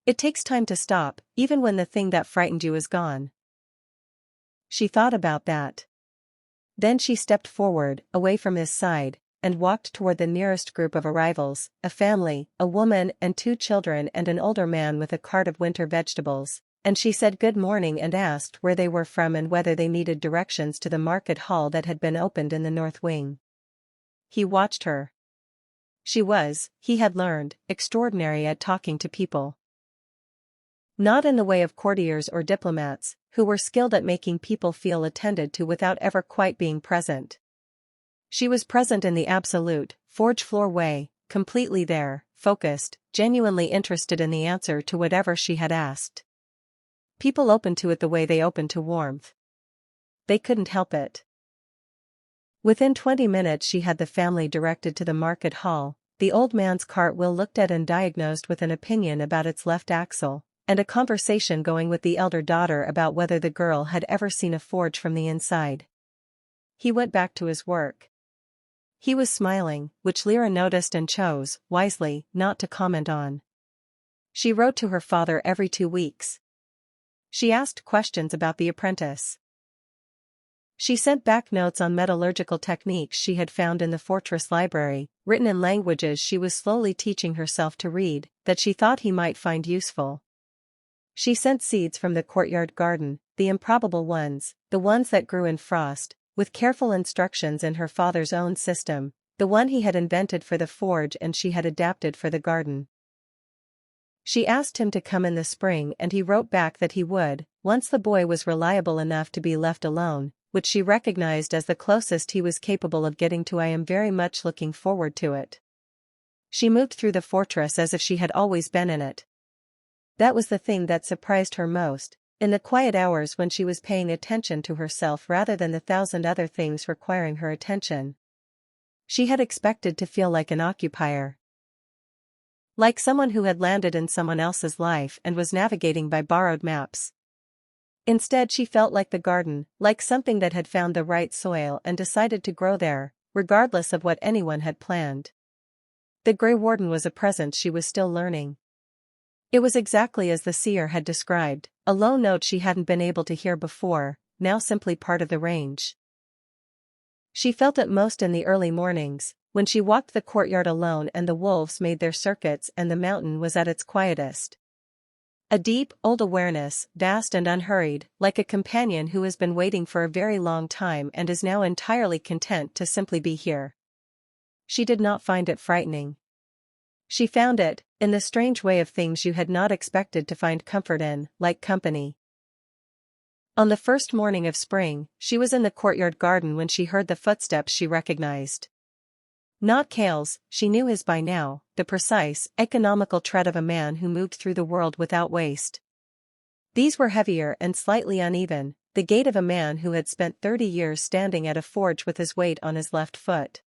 "It takes time to stop, even when the thing that frightened you is gone." She thought about that. Then she stepped forward, away from his side, and walked toward the nearest group of arrivals, a family, a woman and 2 children and an older man with a cart of winter vegetables, and she said good morning and asked where they were from and whether they needed directions to the market hall that had been opened in the north wing. He watched her. She was, he had learned, extraordinary at talking to people. Not in the way of courtiers or diplomats, who were skilled at making people feel attended to without ever quite being present. She was present in the absolute, forge floor way, completely there, focused, genuinely interested in the answer to whatever she had asked. People opened to it the way they opened to warmth. They couldn't help it. Within 20 minutes she had the family directed to the market hall, the old man's cart wheel looked at and diagnosed with an opinion about its left axle, and a conversation going with the elder daughter about whether the girl had ever seen a forge from the inside. He went back to his work. He was smiling, which Lyra noticed and chose, wisely, not to comment on. She wrote to her father every 2 weeks. She asked questions about the apprentice. She sent back notes on metallurgical techniques she had found in the fortress library, written in languages she was slowly teaching herself to read, that she thought he might find useful. She sent seeds from the courtyard garden, the improbable ones, the ones that grew in frost, with careful instructions in her father's own system, the one he had invented for the forge and she had adapted for the garden. She asked him to come in the spring and he wrote back that he would, once the boy was reliable enough to be left alone, which she recognized as the closest he was capable of getting to. "I am very much looking forward to it." She moved through the fortress as if she had always been in it. That was the thing that surprised her most, in the quiet hours when she was paying attention to herself rather than the 1,000 other things requiring her attention. She had expected to feel like an occupier. Like someone who had landed in someone else's life and was navigating by borrowed maps. Instead she felt like the garden, like something that had found the right soil and decided to grow there, regardless of what anyone had planned. The Graywarden was a presence she was still learning. It was exactly as the seer had described, a low note she hadn't been able to hear before, now simply part of the range. She felt it most in the early mornings, when she walked the courtyard alone and the wolves made their circuits and the mountain was at its quietest. A deep, old awareness, vast and unhurried, like a companion who has been waiting for a very long time and is now entirely content to simply be here. She did not find it frightening. She found it, in the strange way of things you had not expected to find comfort in, like company. On the first morning of spring, she was in the courtyard garden when she heard the footsteps she recognized. Not Kael's, she knew his by now, the precise, economical tread of a man who moved through the world without waste. These were heavier and slightly uneven, the gait of a man who had spent 30 years standing at a forge with his weight on his left foot.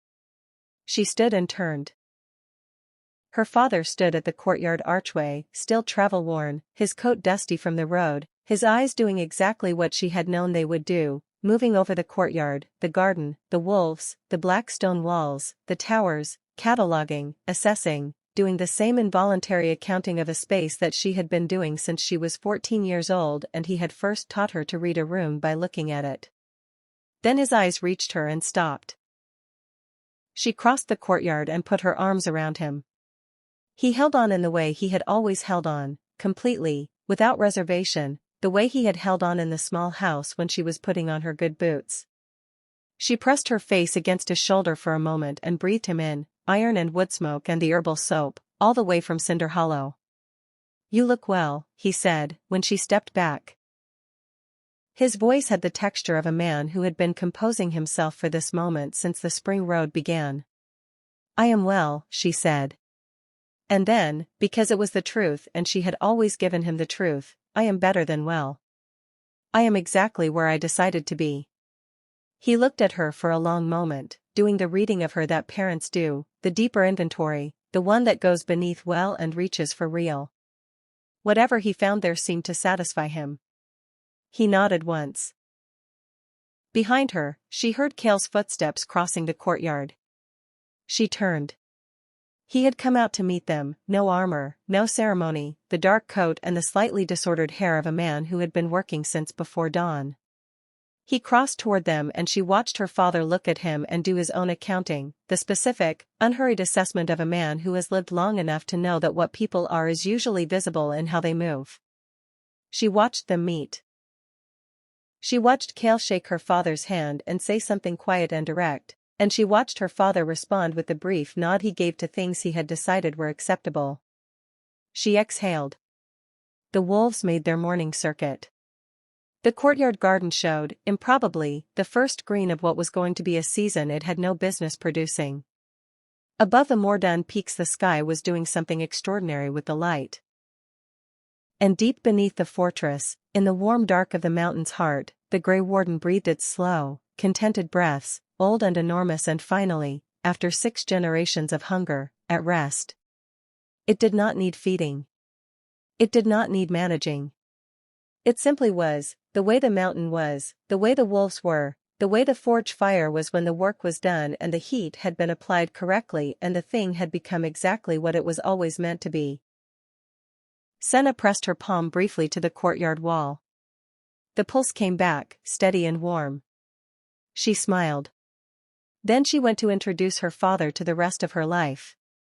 She stood and turned. Her father stood at the courtyard archway, still travel-worn, his coat dusty from the road, his eyes doing exactly what she had known they would do, moving over the courtyard, the garden, the wolves, the black stone walls, the towers, cataloguing, assessing, doing the same involuntary accounting of a space that she had been doing since she was 14 years old and he had first taught her to read a room by looking at it. Then his eyes reached her and stopped. She crossed the courtyard and put her arms around him. He held on in the way he had always held on, completely, without reservation, the way he had held on in the small house when she was putting on her good boots. She pressed her face against his shoulder for a moment and breathed him in, iron and wood smoke and the herbal soap, all the way from Cinder Hollow. "You look well," he said, when she stepped back. His voice had the texture of a man who had been composing himself for this moment since the spring road began. "I am well," she said. And then, because it was the truth and she had always given him the truth, "I am better than well. I am exactly where I decided to be." He looked at her for a long moment, doing the reading of her that parents do, the deeper inventory, the one that goes beneath well and reaches for real. Whatever he found there seemed to satisfy him. He nodded once. Behind her, she heard Kael's footsteps crossing the courtyard. She turned. He had come out to meet them, no armor, no ceremony, the dark coat and the slightly disordered hair of a man who had been working since before dawn. He crossed toward them and she watched her father look at him and do his own accounting, the specific, unhurried assessment of a man who has lived long enough to know that what people are is usually visible in how they move. She watched them meet. She watched Kael shake her father's hand and say something quiet and direct, and she watched her father respond with the brief nod he gave to things he had decided were acceptable. She exhaled. The wolves made their morning circuit. The courtyard garden showed, improbably, the first green of what was going to be a season it had no business producing. Above the Mordun peaks the sky was doing something extraordinary with the light. And deep beneath the fortress, in the warm dark of the mountain's heart, the Graywarden breathed its slow, contented breaths, old and enormous and finally, after 6 generations of hunger, at rest. It did not need feeding. It did not need managing. It simply was, the way the mountain was, the way the wolves were, the way the forge fire was when the work was done and the heat had been applied correctly and the thing had become exactly what it was always meant to be. Senna pressed her palm briefly to the courtyard wall. The pulse came back, steady and warm. She smiled. Then she went to introduce her father to the rest of her life.